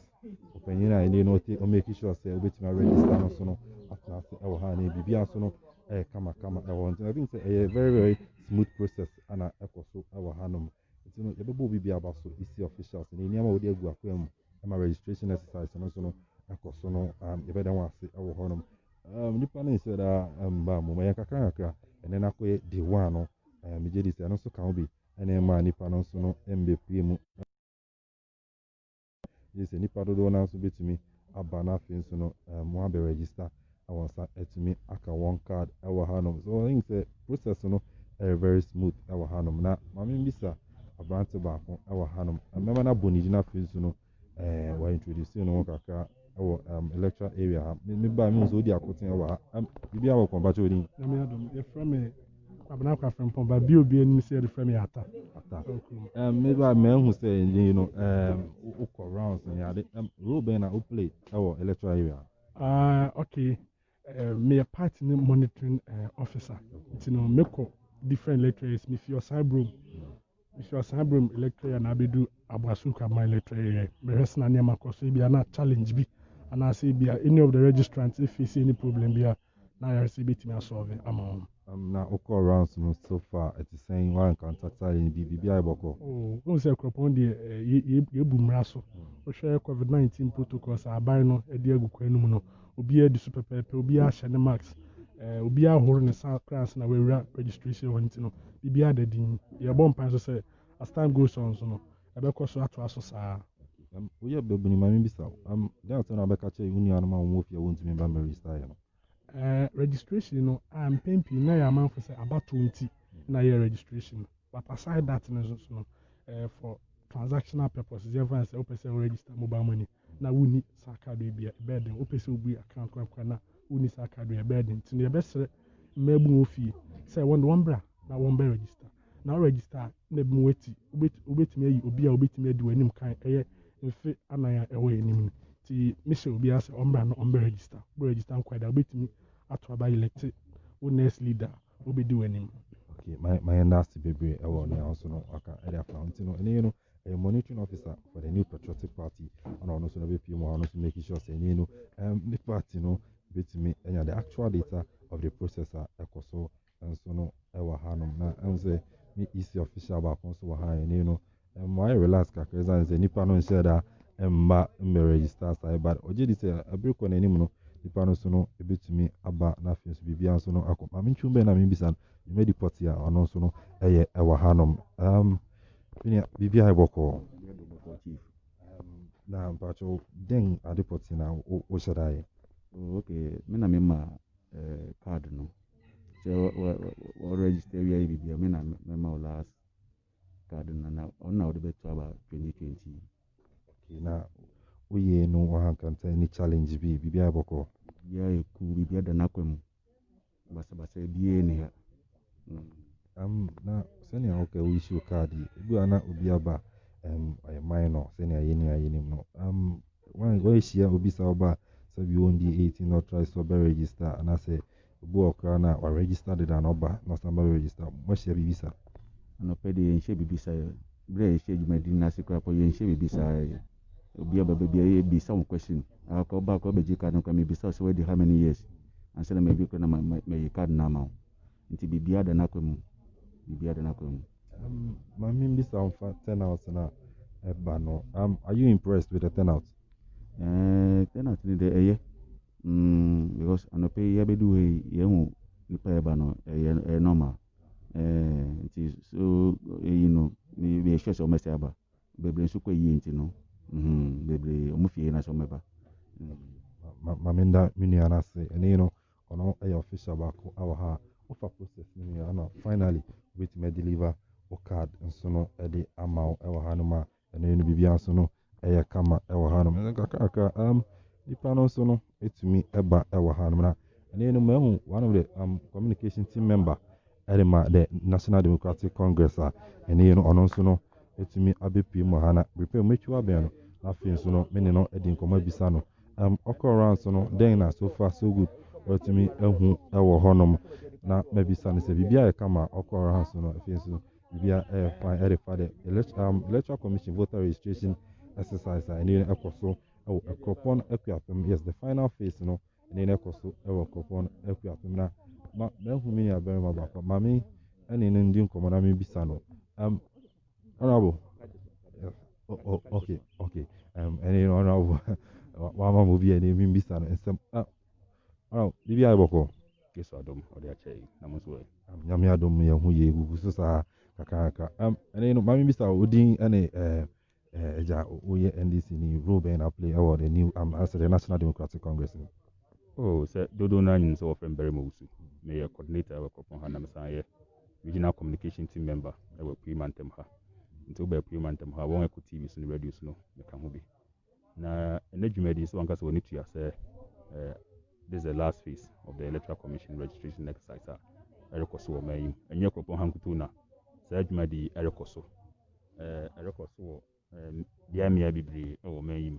ɔpanyin a ɛnie no ɔte make sure sɛ wobɛtumi register no so no atena ase ɛwɔ ha ne biribiara nso no ɛyɛ kama ɛwɔ nti I think sɛ ɛyɛ very very smooth process ana ɛkɔ so ɛwɔ hanom nti no yɛbɛbɔ obi bi aba so EC officials ne nneɛma a wɔde agu akwan mu ɛma registration exercise no nso no ɛkɔ so no yɛbɛda wɔn ase ɛwɔ hɔnom nipa no nsɛ daa ba mmom ɛyɛ kakra ɛnɛ no akɔyɛ day one no megye di sɛ ɛno nso ka ho bi ɛne ɛma nipa no nso no mbɛpue mu gye sɛ nipa dodoɔ no nso bɛtumi aba no afei nso no mo abɛ register ɛwɔ nsa atumi aka wɔn card ɛwɔ hanom so I think sɛ process no ɛyɛ very smooth ɛwɔ hanom na maame mbisa aberante baako ɛwɔ hanom mmɛma no abɔ ne din afei nso no wɔ introduce no ho kakra ɛwɔ electoral area ha meba me nso wodi akoten ɛwɔ ha biribi a wɔkɔ mpakyɛ odin nyame adom yɛfrɛ me kwabena kwafrɛ mpɔn ba bi obi anim sɛ yɛde frɛ me ata meba mahu sɛ ɛnyi no wokɔ rounds ne ade role bɛn na woplay ɛwɔ electoral area okay meyɛ party ne monitoring officer nti no mekɔ different electorates mefi ɔsan brom electoral na abɛdu aboaso kwabena electoral area mehwɛ sena nneɛma kɔ so ebia na challenge bi anaasɛ ebia any of the registrants face any problem bi a na ayɛre sɛ bɛtumi asolve ama wɔn na wokɔ rounds no so far ɛte sɛn woankanta challenge biribi ayɛ bɔkɔ wohu sɛ kuropɔn deɛ yɛbu mmara so wohwɛ covid-19 protocols a aban no de agu kwan no mu no obiara di so pɛpɛɛpɛ obiara hyɛ ne mask obiara ahoro ne sa class na wawura registration hɔ nti no biribiara da din yɛbɔ mpan so sɛ as time goes on so no ɛbɛkɔ so atoa so saa woyɛ babuni ma me bisa dɛn sɛ na wobɛka kyerɛ wo nuanom a wɔwɔ fie a wɔntumi ba mɛregister yɛ no registration no a mpɛn pii na yɛ amanfo sɛ abato nti na yɛ registration but aside that no nso no for transactional purposes yɛmfa sɛ wopɛ sɛ wo register mobile money na wonni saa card bi a ɛbɛyɛ den wopɛ sɛ wobi account kwankwan na wonni saa card bi a ɛbɛyɛ den nti no yɛbɛsrɛ mmaabu wɔ fie sɛ wɔn bra na wɔn bɛ register na wo register a na bi mu wati wobɛtumi ayi obi a wobɛtumi adi w'anim kan ɛyɛ mfe anan a ɛwɔ yɛn anim no nti mehyɛ obiara sɛ ɔmbra no ɔmbɛ register wo register nkwa da wobɛtumi ato aba elect wo next leader wobɛdi w'anim mayɛ nase bebree ɛwɔ ne ahoso no aka ɛde afa ho nti no ɛne no ɛyɛ monitoring officer for the new patriotic party ana ɔno nso no bɛpie mu a ɔno nso making sure sɛ ɛne no ne party no bɛtumi anya the actual data of the process a ɛkɔ so nso no ɛwɔ hanom na ɛhu sɛ ne EC official baako nso wɔ ha ɛne no wayɛ relax kakra ɛsiane sɛ nnipa no nhyɛ da mma register saa but ɔgye di sɛ abere kɔ n'anim no nipa no nso no ebɛtumi aba na afei nso biribiara nso no akɔ maame ntwom bɛn na membisa no dwumadi pɔte a ɔno nso no ɛyɛ ɛwɔ hanom biribiara ɛbɔkɔɔ na mpakyɛw dɛn ade pɔte na wohyɛ da yɛ me na mema card no sɛ wɔregister wiayɛ biribia me na mema wo last card no na ɔno na wode bɛto aba 2020 na woyɛ no wahankanta ne challenge bi biribiara ɛbɔkɔɔ biribiara yɛ cool biribiara da n'akwa mu basabasa biara ni ha na sɛnea woka woyisi wo card yi ebi a na obi aba ɔyɛ minor sɛnea yɛnim no wɔahyia obi sa woba sɛ bi wɔndi 18 na ɔtry sɛ ɔbɛ register anaasɛ obi wɔ koraa na waregister deda na ɔba na ɔsan bɛ register moahyia biribi sa anɔpɛ de yɛnhyɛ biribi sa berɛ a yɛhyɛ adwumadin no ase koraa pɔ yɛnhyɛ biribi saa obi aba baabi a yɛbisa wo question ɔba kɔ bɛgye card no kora mebisa wo sɛ wadi how many years ansa na mabi kora na mayi card no ama wo nti biribiara da n'akwa mu ma membisa wo mfa turnout na ɛba no are you impressed with the turnout turnout no de ɛyɛ because anɔpɛ yɛbɛdu hɔ yi yɛhu nipa yɛba no ɛyɛ normal nti so ɛyi no yɛhwɛ sɛ ɔmɛsɛ aba bebree nso kɔ yie nti no bebree ɔmo fie na sɛ ɔmɛba ma menda me nua no ase ɛne no ɔno ɛyɛ official baako awɔ ha wofa process no nyinaa ana finally wobɛtumi adeliver wo card nso no ɛde ama wo ɛwɔ ha no ma ɛne no biribiara nso no ɛyɛ kama ɛwɔ ha no kakrakra nipa no nso no ɛtumi ɛba ɛwɔ ha no na ɛne no mahu one of the communication team member ɛde ma the National Democratic Congress a ɛne no ɔno nso no ɛtumi abɛpie mu ha na prepare mɛtwi abɛn no afei nso no mene no ɛdi nkɔmmɔ bisa no ɔkɔ round so no den na so far so good wɔtumi ahu ɛwɔ hɔnom na mabisa no sɛ biribiara yɛ kama ɔkɔ round so no afei nso biribiara ɛyɛ fine ɛde fa de electoral commission voter registration exercise a ɛne no ɛkɔ so ɛwɔ Akuapem Akuapem yes the final phase no ɛne no ɛkɔ so ɛwɔ Akuapem Akuapem na mahu me nua bɛrima baako maame ɛne no ndi nkɔmmɔ na mebisa no honorable okay ɛne no honorable wama mo bi ɛne membisa no nsɛm biribiara yɛ bɔkɔ Yesu adom ɔde akyɛ yi na mo nso ɛ. Nyame adom yɛ ho yɛ gugu so saa kakraka. And no mami bisa odin ane eja oye NDC ni role bɛn na play ɛwɔ the new as the National Democratic Congress. Oh, sɛ dodo na nyim sɛ wɔfrɛ mbɛrɛ ma wusu. Meyɛ coordinator ɛwɔ Akuapem ha na mesan yɛ regional communication team member ɛwɔ Akuapem ha. Nti wobɛ Akuapem ha wɔn ɛkɔ TV so ne radio so no meka ho bi. Na ɛnɛ dwumadi nso wankasa wɔne tua sɛ this is the last phase of the Electoral Commission registration exercise ɛrekɔ so wɔ man yi. Ɛnyɛ Akuapem ha nkutu na saa dwumadi ɛrekɔ so. Ɛrekɔ so wɔ biamia bebree ɛwɔ man yi mu.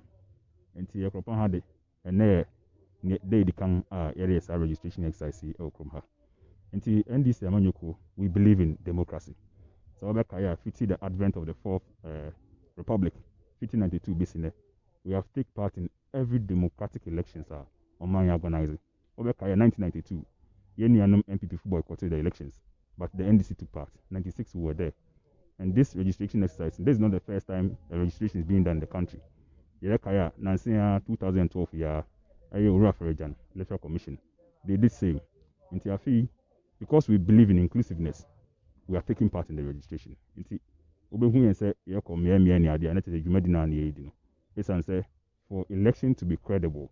Nti Akuapem ha de ɛnɛ they can area registration exercise or from her. Nti NDC Amanyoko, we believe in democracy. So Obekaya, fitting the advent of the Fourth Republic, 1592 BCE, we have taken part in every democratic elections on my organizing. Obekaya 1992, Yenianum MPP boycotted the elections, but the NDC took part. 96 we were there. And this registration exercise, this is not the first time a registration is being done in the country. Yerekaya, Nansia 2012 year. Electoral Commission, they did same. Inti afi, because we believe in inclusiveness, we are taking part in the registration. Inti obehu yen say ye kom ye ni ade anete dwumadi na na yedi no. Esan say for election to be credible,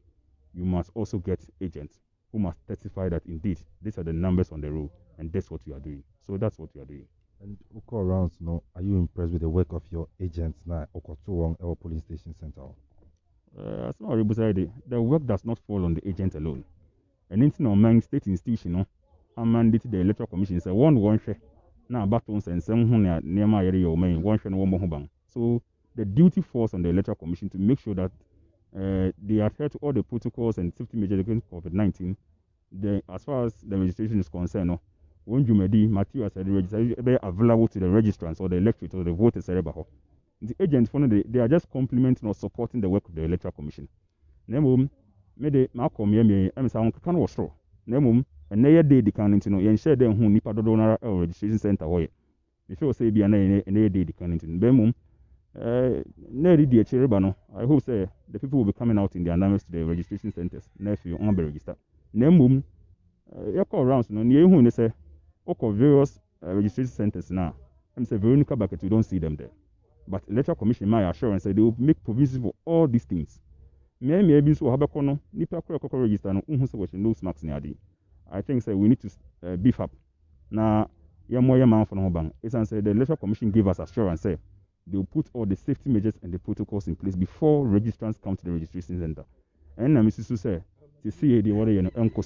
you must also get agents who must testify that indeed these are the numbers on the roll and that's what you are doing. So that's what you are doing. And Uko rounds, no, are you impressed with the work of your agents now? Okotuwong, our police station center. As far as the work does not fall on the agent alone. And in state institution, no, I mandated the Electoral Commission say one share. Now battles and some near my area one share no one more. So the duty falls on the Electoral Commission to make sure that they adhere to all the protocols and safety measures against COVID-19. As far as the registration is concerned, no, when you made materials the registration be available to the registrants or the electorate or the voters. The agents, they are just complementing or supporting the work of the Electoral Commission. Nemum, made Malcolm Yemi, Emerson can was straw. Nemum, and near day the canning to know, and share them who nipa donor or registration center way. Before say be an a day the canning to Bemum, Neri de Cheribano. I hope say the people will be coming out in their numbers to the registration centers. Nephew on the register. Nemum, your call rounds no near whom they say, Oko various registration centers now. I'm say Veronica Bucket, you don't see them there. But Electoral Commission, my assurance, they will make provisions for all these things. Maybe so have a corner, nipa register no no smacks near. I think we need to beef up. Now, man for no bang. It's answered the Electoral Commission gave us assurance, say they will put all the safety measures and the protocols in place before registrants come to the registration center. And Mrs. Su say, to see the water and uncle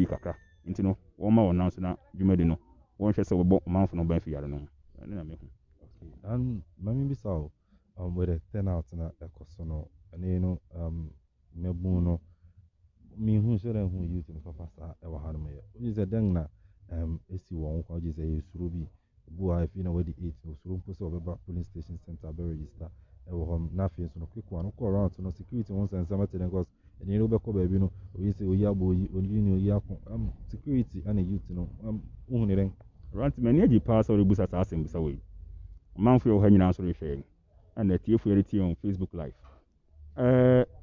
kaka. Into no, one more announce now, you made no. One shall say, we man for no bang for yard. And Mammy Bissau, with a 10 out in a cosono, and Mebuno, me who should who used in Papa ever had me. Is a dengna, AC1, or is a Surubi, Bua, if you know where the 8 was room over police station center, register, nothing, so no quick one, go around to no security once and some goes, and you know, baby, no, we say, we are boy, security and a youth, only Rant many pass or the bus assassin this away. Manfio hanging out of sharing, and the TF on Facebook Live.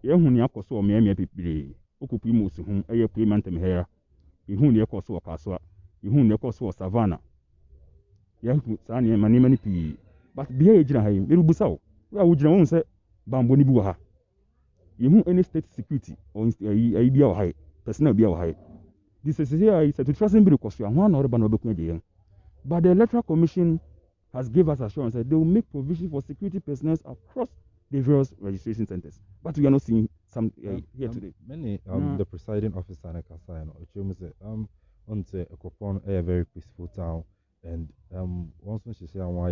Young Yakoso or Miami Pipi, Okupimus, whom a payment here, you whom Yakoso or Casua, you whom Yakoso or Savannah. Yaku Sani many P. But be a Jina, little Busau, where would you say Bamboni Buha? You whom any state security or a be high, personal be high. This is here, I said to trust him because you are one or Banobokan. But the Electoral Commission has given us assurance that they will make provision for security personnel across the various registration centers. But we are not seeing some here today. Many the presiding officer and Kasai, on Akuapem a very peaceful town, and once she say why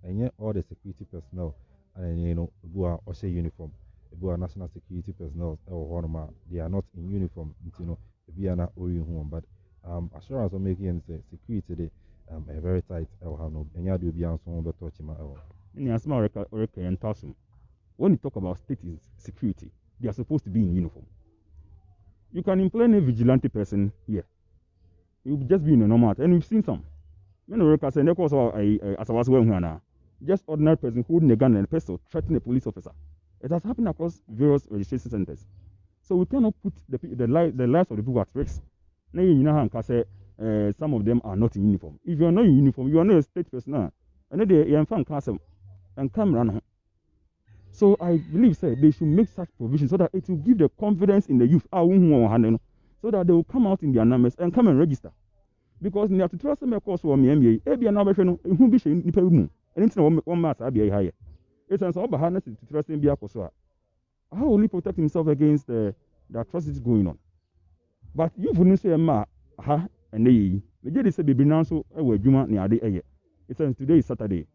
and yet all the security personnel and who are also uniform, who are national security personnel or they are not in uniform, we are not home, but assurance of making security a very tight and you do be on some other touch my when you talk about state security, they are supposed to be in uniform. You can employ a vigilante person here. It will just be in a normal, and we've seen some. Many workers and as I was well now, just ordinary person holding a gun and a pistol threatening a police officer. It has happened across various registration centers. So we cannot put the lives of the people at risk na yɛn nyinaa hanka sɛ some of them are not in uniform. If you are not in uniform, you are not a state personnel. And then they are and camera. So I believe they should make such provisions so that it will give the confidence in the youth so that they will come out in their numbers and come and register. Because you have to trust them, of course, for me, and who be and it's one mass I be higher. It's an over harness to trust him. How will he protect himself against the atrocities going on? But you wouldn't say, and they just say, baby, now so a Juma near the It says today is Saturday.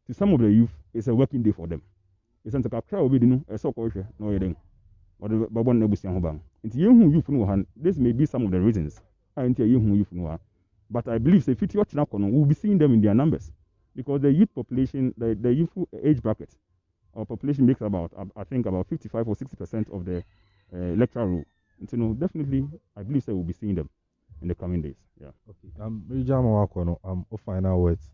To some of the youth, it's a working day for them. It's a crowd will be a so called no eating or the Babon Nebusian Hobang. It's you who you know, this may be some of the reasons. I ain't you who you know. But I believe if it's your channel, we'll be seeing them in their numbers because the youth population, the youthful age bracket, our population makes about, I think, about 55 or 60% of the electoral roll. And so, definitely, I believe we'll be seeing them in the coming days. Yeah. Okay. Final words.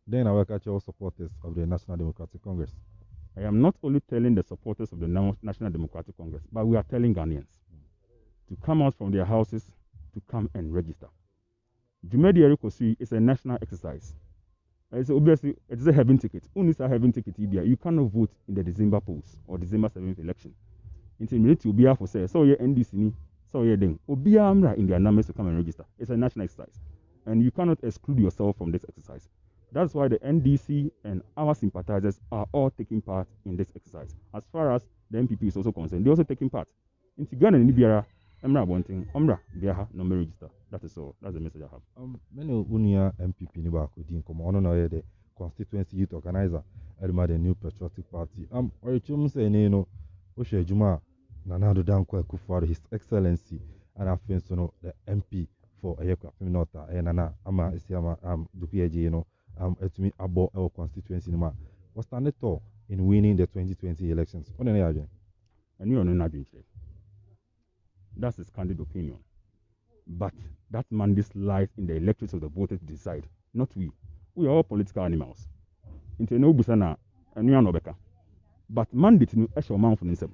Then I will catch all supporters of the National Democratic Congress. I am not only telling the supporters of the National Democratic Congress, but we are telling Ghanaians to come out from their houses to come and register. Jumedi Erikosi is a national exercise. Obviously, it is a heaven ticket. Only a heaven ticket, you cannot vote in the December polls or December 7th election. It's immediate to be for say, so your NDC, so your ding. Obiamra in their numbers to come and register. It's a national exercise. And you cannot exclude yourself from this exercise. That's why the NDC and our sympathizers are all taking part in this exercise. As far as the MPP is also concerned, they're also taking part. In Tigana and Nibiara, Emra wanting Omra, Biaha, no register. That is all. That's the message I have. Many Unia MPP Nibaku Din come on the constituency youth organizer, Elma the new patriotic party. Or you say no, Oshe Juma, Nanado Danko Kufar, His Excellency, and I think so the MP for Akuapem-North, and Nana Ama Isiama Dupiaji, to me about our constituency. Was standing tall in winning the 2020 elections. On any agent? And you are not agent. That's his candid opinion. But that mandate lies in the electorates of the voters to decide, not we. We are all political animals. Into no busana and you are no better. But mandate no actual man for himself.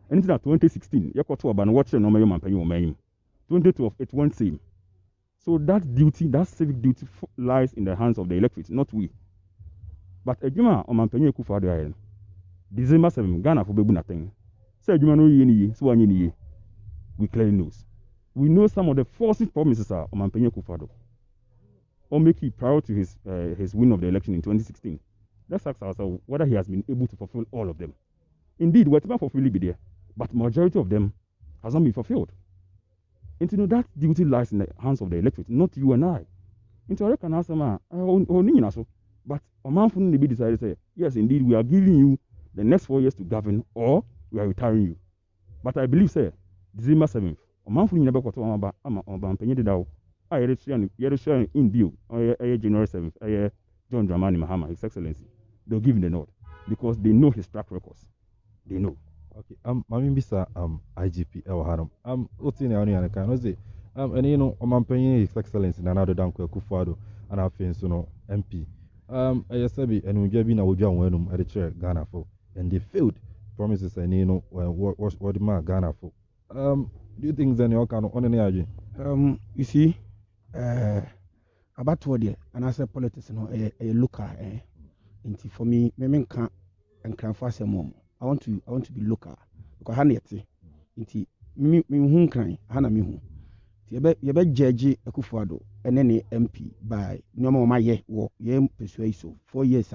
And into 2016, you got to about watching no man paying your money. 2012, it won't seem. So that duty, that civic duty lies in the hands of the electorate, not we. But Ejuma or Mampenye Kufa December 7, Ghana for Babu nothing. Say Ejuma no ye, so ye. We clearly knows. We know some of the forcing promises are on Mampenye Kufa or make it prior to his win of the election in 2016. Let's ask ourselves whether he has been able to fulfill all of them. Indeed, whatever fulfill be there, but majority of them has not been fulfilled. And that duty lies in the hands of the electorate, not you and I. Into I can answer but a man from the be decided to say, yes, indeed, we are giving you the next 4 years to govern, or we are retiring you. But I believe, sir, December 7th, a man from never got to Penny I had in due, January 7th, John Dramani Mahama, His Excellency. They'll give him the nod because they know his track records. They know. Okay, Mamin Bisa, IGP El Haram. Utina Oniana can say, and you know, His Excellency, Nanado Danko Kufado, and I think so, MP. I said, and we gave in a Ujan Wenum at the chair Ghana for, and they failed promises, and you know, what the man Ghana for. Do you think then you can on any you see, about what and I said politics, you know, a looker, for me, men can't and can fast a mom. I want to be local because Haneti inti me hu kran hana me hu ti ye be judge Akufuado ene MP by nyoma ma ye wo ye persuade so 4 years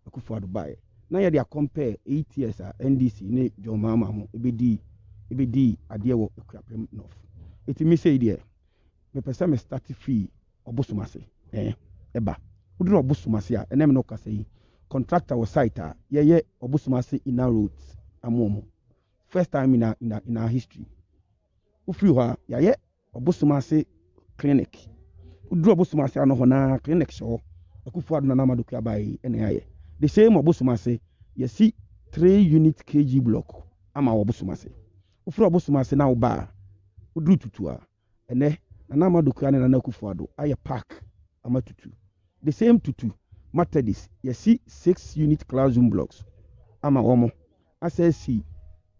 Akufuado by na ye dey compare 8 years NDC ne John Mahama ho ebedi ade wo Akuapem-North iti me say there me pesa me start fee obosumase eba uduro obosumase ene me no kasa yi contractor was site yeah obusumase in our roads amomo first time in our history ufri ho yeah obusumase clinic udro obusumase ano ho na clinic so Akufuado na Namadoku abai ene the same obusumase you see 3 unit kg block ama obusumase ufri obusumase na uba udru tutua ene na Namadoku ane na Akufuado aye park ama tutu the same tutu Matadis, you see 6 unit classroom blocks. Ama I say see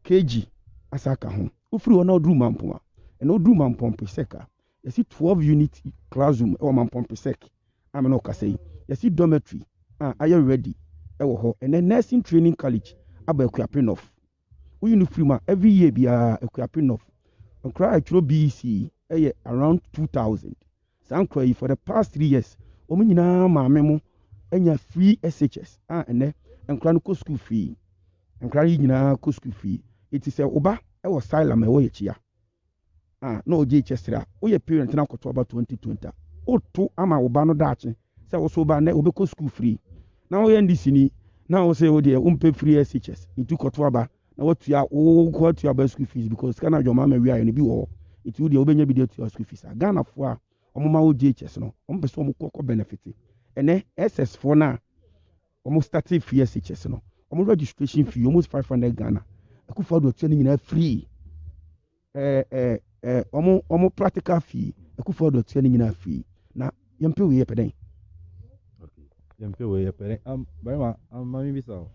KG asaka home. Ufri ona drew mampuma. ɛna odu Mampɔmpesek a yɛsi 12 unit classroom ɛwɔ Mampɔmpesek amena ɔkasa yi yɛsi dormitory a ayɛ ready ɛwɔ hɔ ɛnɛ nursing training college aba Akuapem-North woyi no firi mu a every year biara Akuapem-North nkora a ɛtwerɛ BEC ɛyɛ around 2000 saa nkora yi for the past 3 years wɔn nyinaa maame mo ɛnya free SHS a ɛnɛ nkora no kɔ school free nkora yi nyinaa kɔ school free eti sɛ ɔba ɛwɔ asylum ɛwɔ yɛkyia na ɔgye kyɛsrɛ a woyɛ parent na akɔtɔ aba 2020 oto ama ɔba no daakye sɛ wɔso ba nɛ ɔbɛkɔ school free na woyɛ ndc ni na wo sɛ wo deɛ wompɛ free SHS nti kɔtɔ aba na watua wotua aba school fees because sika na adwama ma wia no bi wɔ hɔ nti wo deɛ wobɛnya bi de atua school fees a Ghanafoɔ a ɔmoma wo GHS no ɔmpɛ sɛ ɔmo kɔkɔ benefit ɛnɛ SS foɔ no a ɔmo starte free SHS no ɔmo registration fee almost 500 Ghana Akufo-Addo atua no nyinaa free ɔmo practical fee Akufo-Addo atua no nyinaa free na yɛmpɛ wei yɛpɛ dɛn yɛmpɛ wei yɛpɛ dɛn barima mami bisa o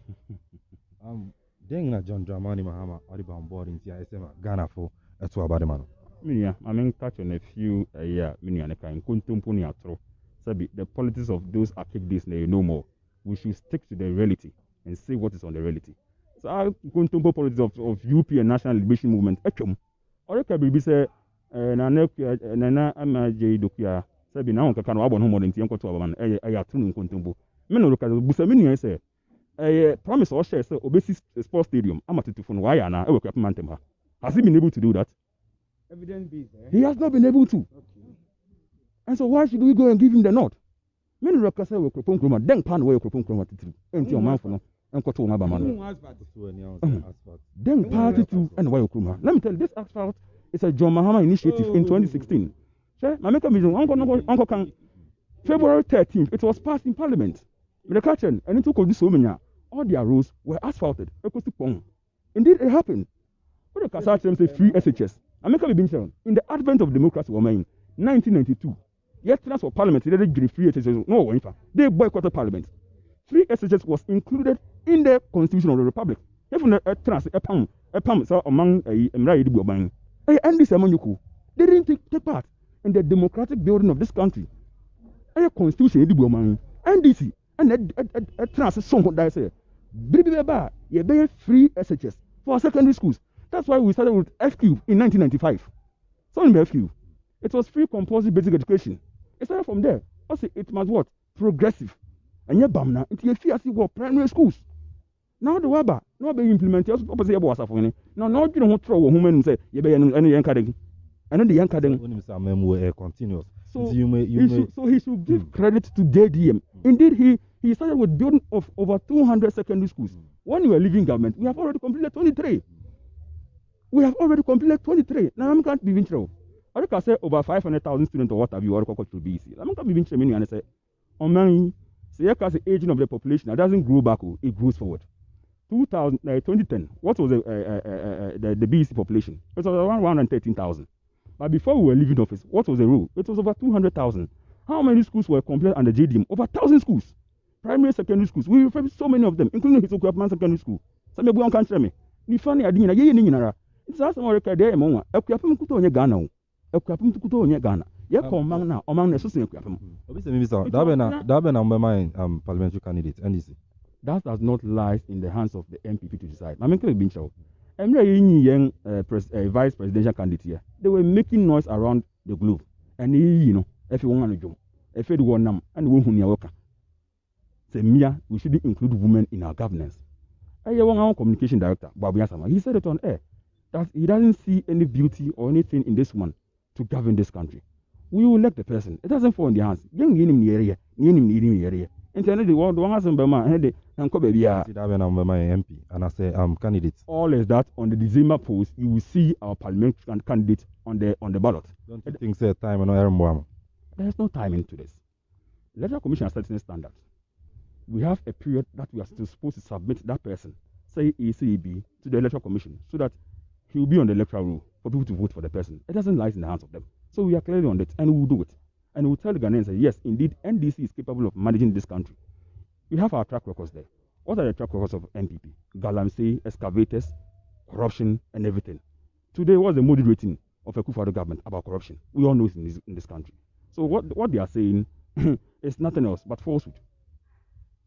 den na John Dramani Mahama ɔde ba on board nti a ɛsɛ ma Ghanafoɔ ɛto aba de ma no Minia, I mean, touch on a few, Minia, and Kuntumpuni atro. Sabi, the politics of those archaic days, no more. We should stick to the reality and see what is on the reality. So, Kuntumpo politics of UP and National Liberation Movement, or it can be say, Nana Amaje Dokia, Sabi, now, can I want more than Tianko to Aban, a tune in Kuntumbo. Men look at Busaminia say, a promise or share, Obesis Sports Stadium, Amatu from Wayana, I will keep Mantema. Has he been able to do that? Evidence based. He has not been able to. Okay. And so why should we go and give him the nod? Many records say we propon kroma, then pan away propon kroma titri. Enti o man for no, enko to ma ba man. Then party to and why kroma. Let me tell you, this asphalt is a John Mahama initiative in 2016. Sure, my make a vision. Uncle can February 13th, it was passed in Parliament. With the curtain, and it took all this women, all their roads were asphalted. Indeed, it happened. What the Kasach say free SHS. In the advent of democracy, in 1992, yet for Parliament, they didn't free SHS. No, they boycotted Parliament. Free SHS was included in the Constitution of the Republic. Even a trans, a pound, among and this among you, they didn't take part in the democratic building of this country. A constitution, NDC, and a trans song that say, you free SHS for secondary schools. That's why we started with FQ in 1995. So in FQ, it was free compulsory basic education. It started from there. Also, it was what? Progressive. And yet, Bamna, it is fear primary schools. Now the Waba, no be implemented. Opposite was a phone. Now, no, you don't throw a woman and say, you be any young cutting. And then the young cutting. Continuous. So he should give credit to JDM. Indeed, he started with building of over 200 secondary schools. When we were leaving government, we have already completed 23. We have already completed 23. Now I'm can't be vintrol. I can say over 500,000 students or what have you already got to BC. I'm not be vintrol meaning and say, oh man, say the aging of the population it doesn't grow back, it grows forward. 2010, what was the BC population? It was around 113,000. But before we were leaving office, what was the rule? It was over 200,000. How many schools were completed under JDM? Over 1,000 schools. Primary, secondary schools. We refer so many of them, including his Akuapem Secondary School. Some of you can't tell me. The funny idea, it's also more like a day among Akuapem Kuto on Ghana. Akuapem Kuto on Ghana. You come now among the Susan Akuapem. Dabena on my mind, parliamentary candidate, NDC. That does not lie in the hands of the MPP to decide. I'm making a bench out. I'm very young vice presidential candidate here. They were making noise around the globe. And if you want to jump, if you want them, and we won't say, Mia, we shouldn't include women in our governance. I want our communication director, Babu Yasama. He said it on air that he doesn't see any beauty or anything in this woman to govern this country. We will elect the person. It doesn't fall in their hands. Young in the area, the area. And the world one has and baby MP and I say candidates. All is that on the December post you will see our parliamentary candidate on the ballot. Don't you think say time and no there's no time into this. The Electoral Commission has setting standards. We have a period that we are still supposed to submit that person, say ACEB, to the Electoral Commission so that he will be on the electoral roll for people to vote for the person. It doesn't lie in the hands of them. So we are clearly on it and we will do it. And we will tell the Ghanaians that yes, indeed, NDC is capable of managing this country. We have our track records there. What are the track records of MPP? Galamsey, excavators, corruption, and everything. Today, what's the Moody rating? of a Akufo-Addo government about corruption. We all know it in this country. So what they are saying is nothing else but falsehood.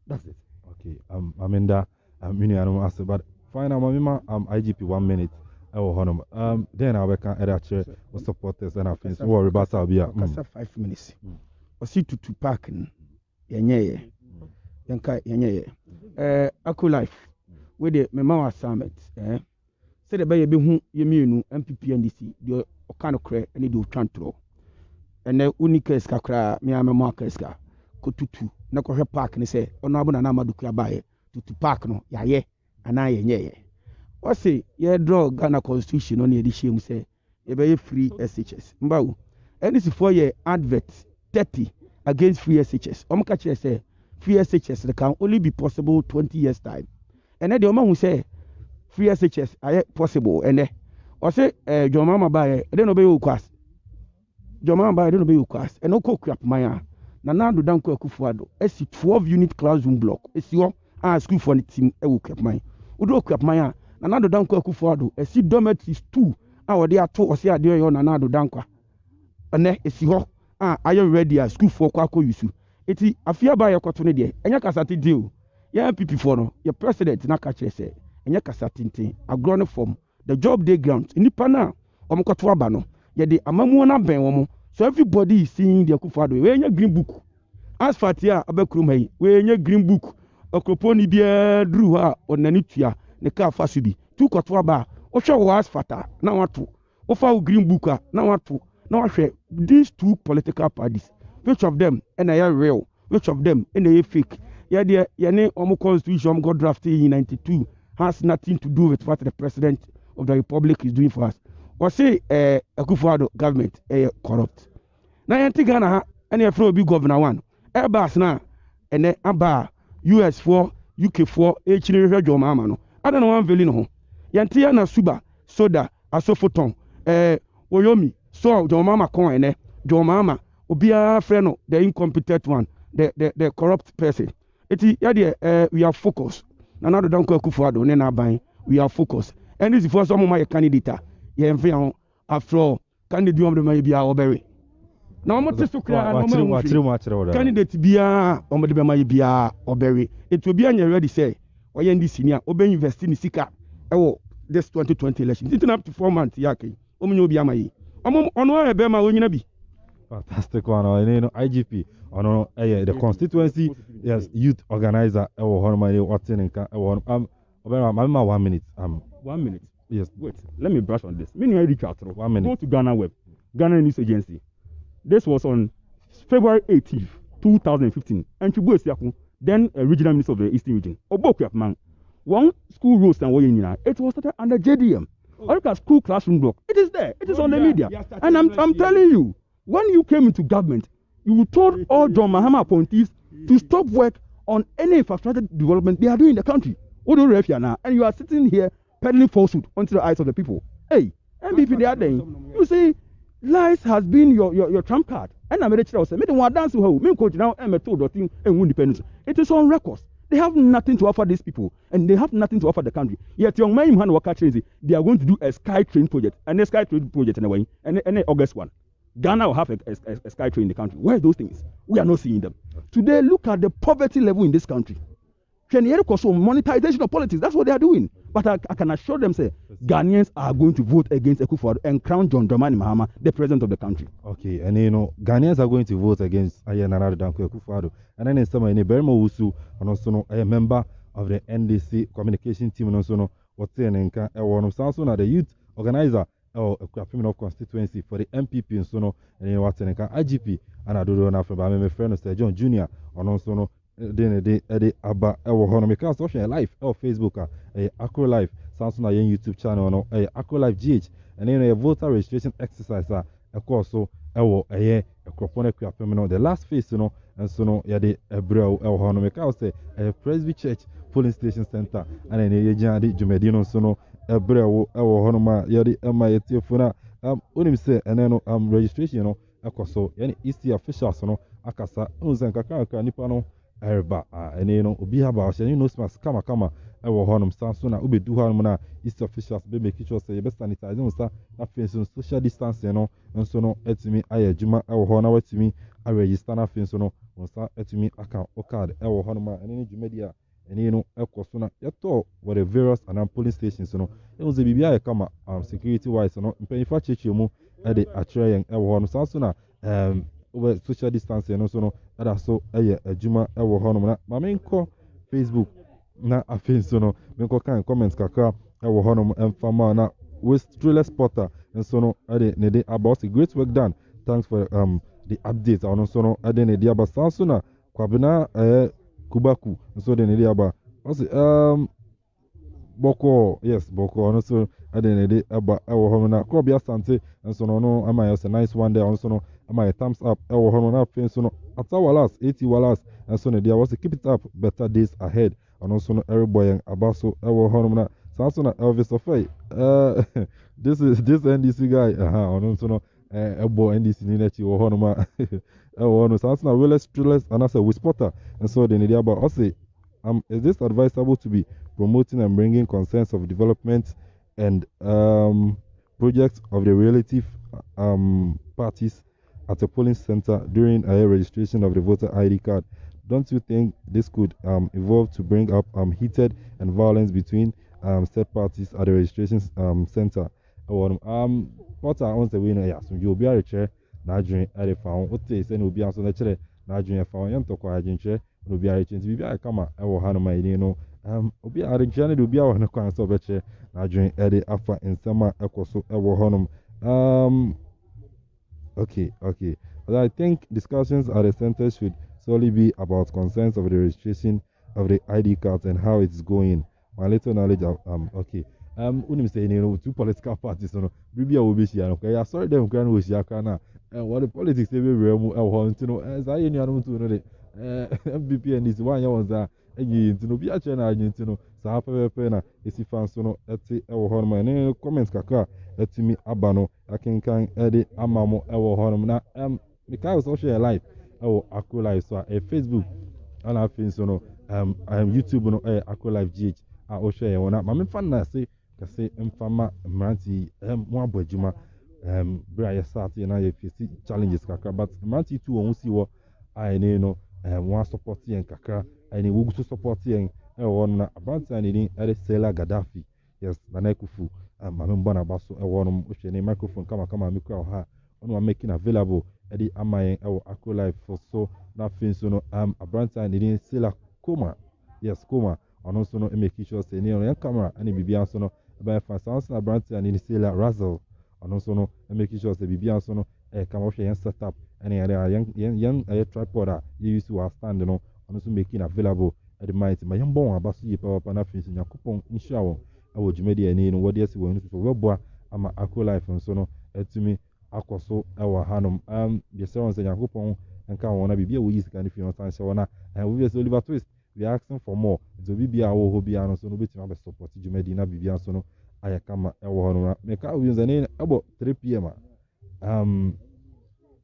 That's it. Okay. Aminda, but final, IGP 1 minute. Then I can add supporters and our friends. Worry about Sabia. 5 minutes. Osi to park yenye Aku life with the Memawa summit. Said the baby who you MPP and DC, the Okano Cre, and they do Chantro. And the Unika Skakra, Miama Markeska, Kotutu, Nakohe Park, and say, Onabana Namaduka Baye, to park no, ya, and I, ye. Or say, ye draw Ghana Constitution on the edition, say, a very free SHS. Mbau, and this is 4 year advert 30 against free SHS. Omkache say, free SHS can only be possible 20 years' time. And then the woman who say, free SHS are possible, and then, or say, Jomama Baye, I don't obey you class. Jomama Baye, I don't obey you class, and no cook up Maya. Nanado Danko Akufo-Addo, SC 12 unit classroom block. It's your school for the team, I will keep mine. Udo Krap Maya, Nanado Danko Akufo-Addo, SC dormitories 2, our dear 2 or say a dear Nanado Danko. And then it's your are you ready at school for Kwako Yusu? It's a fear by your cotton day, and your cassati deal. Yeah, PP for no, your president Nakache say, and your cassatin, a grown form, the job day ground, in the pana, Omkotwabano, yet the Amamuana Benwomo, so everybody is seeing the Akufo-Addo, wearing your green book. As Fatia Abekrumei, wearing your green book, a croponi beer drew her on Nanitia, the car fasubi, 2 Kotwaba, Osha was fata, now what to, Ofa green booker, now what to. Now I say these 2 political parties, which of them and they are real, which of them and they are fake. Yeah, your name constitution got drafted in 92 has nothing to do with what the president of the republic is doing for us. Or say Akufo-Addo government corrupt. Now you think Ghana and you throw big governor one. Airbus now and then Aba US 4, UK 4, H Jomama no. I don't know one value no. Yantia na suba soda asofoton Oyomi. So John Mama coin John Mama Obia friend the incompetent one, the corrupt person. We are focused. Nanado Danko Akufo-Addo nena buying. We are focused. And this is for some of my candidate. Yeah, after all, candidate of the may be our berry. Now I'm not to candidate be a may be our berry. It will be ready say, or in senior, obey investing in Sika. Oh, this 2020 election. It's up to 4 months, Yaki. Omunyobiamai. Fantastic one. IGP the constituency yes youth organizer what's in 1 minute 1 minute. Yes, Wait, let me brush on this. Meaning I reach out. 1 minute. Go to Ghana Web, Ghana News Agency. This was on February 18th, 2015. And Chibu Esiaku, then a regional minister of the Eastern region. Akuapem-North. One school roast and it was started under JDM. Or look at school classroom block. It is there. It is on the media. And I'm telling you, when you came into government, you told all John Mahama appointees to stop work on any infrastructure development they are doing in the country. And you are sitting here peddling falsehood onto the eyes of the people. Hey, MVP, they are there. You see, lies has been your trump card. And I'm ready to say, me one dance with her. Me coach now and independence. It is on records. They have nothing to offer these people, and they have nothing to offer the country. Yet, young man, they are going to do a sky train project, and a sky train project in a way, and August 1. Ghana will have a sky train in the country. Where are those things? We are not seeing them. Today, look at the poverty level in this country. Monetization of politics, that's what they are doing. But I can assure them, say, Ghanaians are going to vote against Akufo-Addo and crown John Dramani Mahama the president of the country. Okay, and Ghanaians are going to vote against Nanado Danko Akufo-Addo. And then someone in Bermo Wusu, and also a member of the NDC communication team, and also what's in one of Samson, the youth organizer of Akuapem-North Constituency for the MPP, and so and what's in IGP, and I don't know from my friend, John Jr., and also de aba hono me ka social live Facebook AKRO live Samsung na YouTube channel no AKRO live GH and then a voter registration exercise so Akuapem-North the last phase and so no ya de ebra hono me ka say Presby Church polling station center and then ye jandi Jumedino so no ebra hono ma ya de ma yetiofuna onim say and then registration no so yani EC officials no akasa unzan kakaka nipa no ɛreba ɛne no obi ha ba ɔhyɛ ne nose mask kama ɛwɔ hɔnom san so na wobɛdu hɔnom na east officials bɛ make sure sɛ yɛbɛ sanitize wo nsa na afei nso social distancing no nso no atumi ayɛ adwuma ɛwɔ hɔ na watumi aregister na afei nso no wo nsa atumi aka wo card ɛwɔ hɔnom a ɛne ne dwumadi a ɛne no ɛkɔ so na yɛtɔɔ wɔ the various anam polling stations no ɛhu sɛ biribi ayɛ kama security wise no mpanyinfo akyerɛkyerɛ mu ɛde akyerɛ yɛn ɛwɔ hɔ no saa so na wobɛ social distancing no nso no ɛda so ɛyɛ adwuma ɛwɔ hɔnom na ma menkɔ Facebook na afei nso no menkɔ kan comment kakra ɛwɔ hɔnom ɛmfama na Wastreless Potter nso no ɛde ne de aba ɔsɛ great work done thanks for the updates ɔno nso no ɛde ne de aba saa so na Kwabena Kubaku nso de ne de aba ɔsɛ bɔkɔɔ yes bɔkɔɔ no so ɛde ne de aba ɛwɔ hɔ na Kɔbi Asante nso no no ama yɛ sɛ nice one day ɔno nso no ama yɛ thumbs up ɛwɔ hɔ na afei nso no Ata Wallace 80 Wallace nso ne de aba ɔsɛ keep it up better days ahead ɔno nso no ɛrebɔ yɛn aba so ɛwɔ hɔ na saa so na Elvis Ofei this NDC guy ɔno nso no ɛbɔ NDC ni n'akyi wɔ hɔ ma ɛwɔ hɔ no saa so na Willis Trilles anasɛ Wisporter nso de ne de aba ɔsɛ is this advisable to be promoting and bringing concerns of development and projects of the relative parties at a polling center during a registration of the voter ID card? Don't you think this could evolve to bring up heated and violence between said parties at the registration center? What I want to win, yes, you'll be a chair, Nigerian at a found, what they say will be answered the chair, Nigerian found, young Toko Argentine, will be a change to be a kama, I will handle my know. Obi a Argentine will be our kind of a chair, Nigerian Eddie Alpha in summer, Ecoso, Ewo Honum. Okay. But I think discussions at the center should solely be about concerns of the registration of the ID cards and how it's going. My little knowledge of okay. Unim say two political parties no Bibia will be here. Okay, I saw them can was yakana. What the politics they will want to know as I any to know the MPP and this one was that and to be a channel to know sa pena isi fans no eti ewo hɔ no ne comments kakra etimi abano akenkan ede amamo ewo hɔ no na because I was also live ewo AKRO live so Facebook ana afin so no YouTube no AKRO live GH a o share wona ma me fan na se kase mfama mranti mo abodjuma bra ya start na ya face challenges kakra but mranti tu won si wo ai ne no mo support yen kakra ai ne wo support yen won na abanti ne ni Sela Gaddafi yes na na kufu ma me mbona baso won mo hwe ne microphone kama me kura ha on wa making available edi amayen AKRO live for so na fin so no abanti ne ni Sela Koma yes Koma ono so no make sure say ne on camera ani bibia so no by fast na branch and ni Sela Razzle ono so no make sure say bibia so no come off yan setup any yan tripod a you use to stand no ono so making available at the might my yan bon abaso yi pa na fin yakopon insha wo awo dwumadi ani no wode asi wonu so weboa ama AKRO life nso no etumi akoso ewa hanom the seven say yakopon nka wona bibia wo yi sika ni fi on san se wona we be Oliver Twist we are asking for more. So bibia wo ho bia no so no betima be support dwumadi na bibia so no ayakama ewo ho no make a we nzane abo 3 pm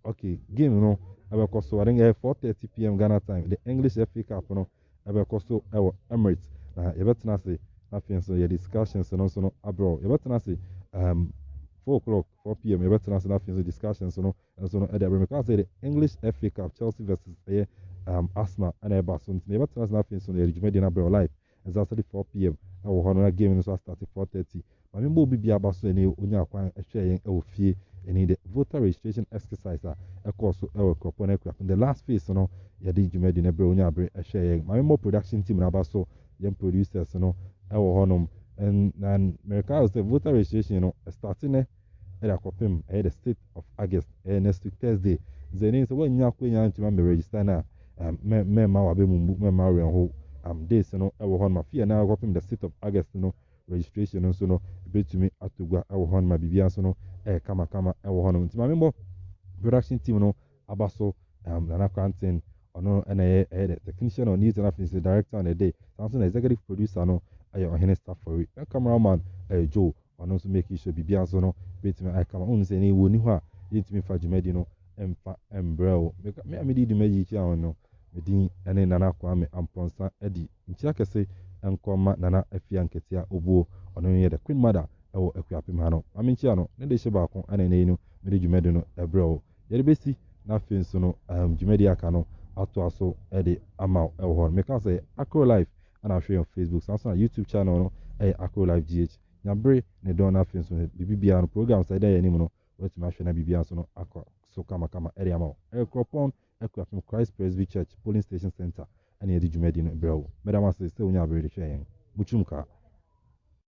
okay game no ebe so I think 4:30 pm Ghana time the English FA Cup no ebe so ewo Emirates na yebetena se na fin so your discussions no so no abroad yebetena se 4 p.m. yebetena se na fin so discussions no ede because the English FA Cup Chelsea versus Arsenal and Everton. Never tell us nothing so the Jumedi na bro live. Exactly 4 p.m. I will honor game so start at 4:30. My member will be about so any unya kwan share e fie any the voter registration exercise a course Akuapem-North in the last phase no ya di Jumedi na bro unya bre share. My member production team na about young producers no I will honor and America was the voter registration starting at Akuapem the state of August next week Thursday. Zenin so when you are register now. Mema wabe mumbu mema renho days no ewo hon ma fie na akopem the state of August no registration so no betumi atugwa ewo hon ma bibia so no kama ewo hon nti ma membo production team no abaso na quarantine ono na the technician on news and affairs director on the day so executive producer no ohene staff for it cameraman Joe ono so make sure bibia so no betumi kama on se ni woni ho a yetumi fa jumadi no emfa embrel me di meji chi awon no medin ɛne Nana Kwame Amponsa ɛdi nkyia kɛse nkɔma Nana Afia Nketea Obuo ɔno yɛ the Queen Mother ɛwɔ Akuapem ha no maame nkyia no ne de hyɛ baako ɛna ne no mede dwumadi no ɛbrɛ wo yɛde bɛsi na afei nso no dwumadi aka no atoa so ɛde ama ɛwɔ hɔ no meka sɛ AKRO Live ana ahwɛ yɛn Facebook saa so na YouTube channel no ɛyɛ AKRO Live GH nyabre ne dɔn no afei nso biribiara no program sɛ ɛda yɛ anim no watumi ahwɛ na biribiara nso no akɔ so kamakama ɛde ama wo ɛyɛ Kuropɔn Akuapem Christ Presby Church Polling Station Center ɛne yɛde dwumadi no brɛ wo mɛdam ase sɛ wonya aberɛ de hwɛ yɛn mukyum kaa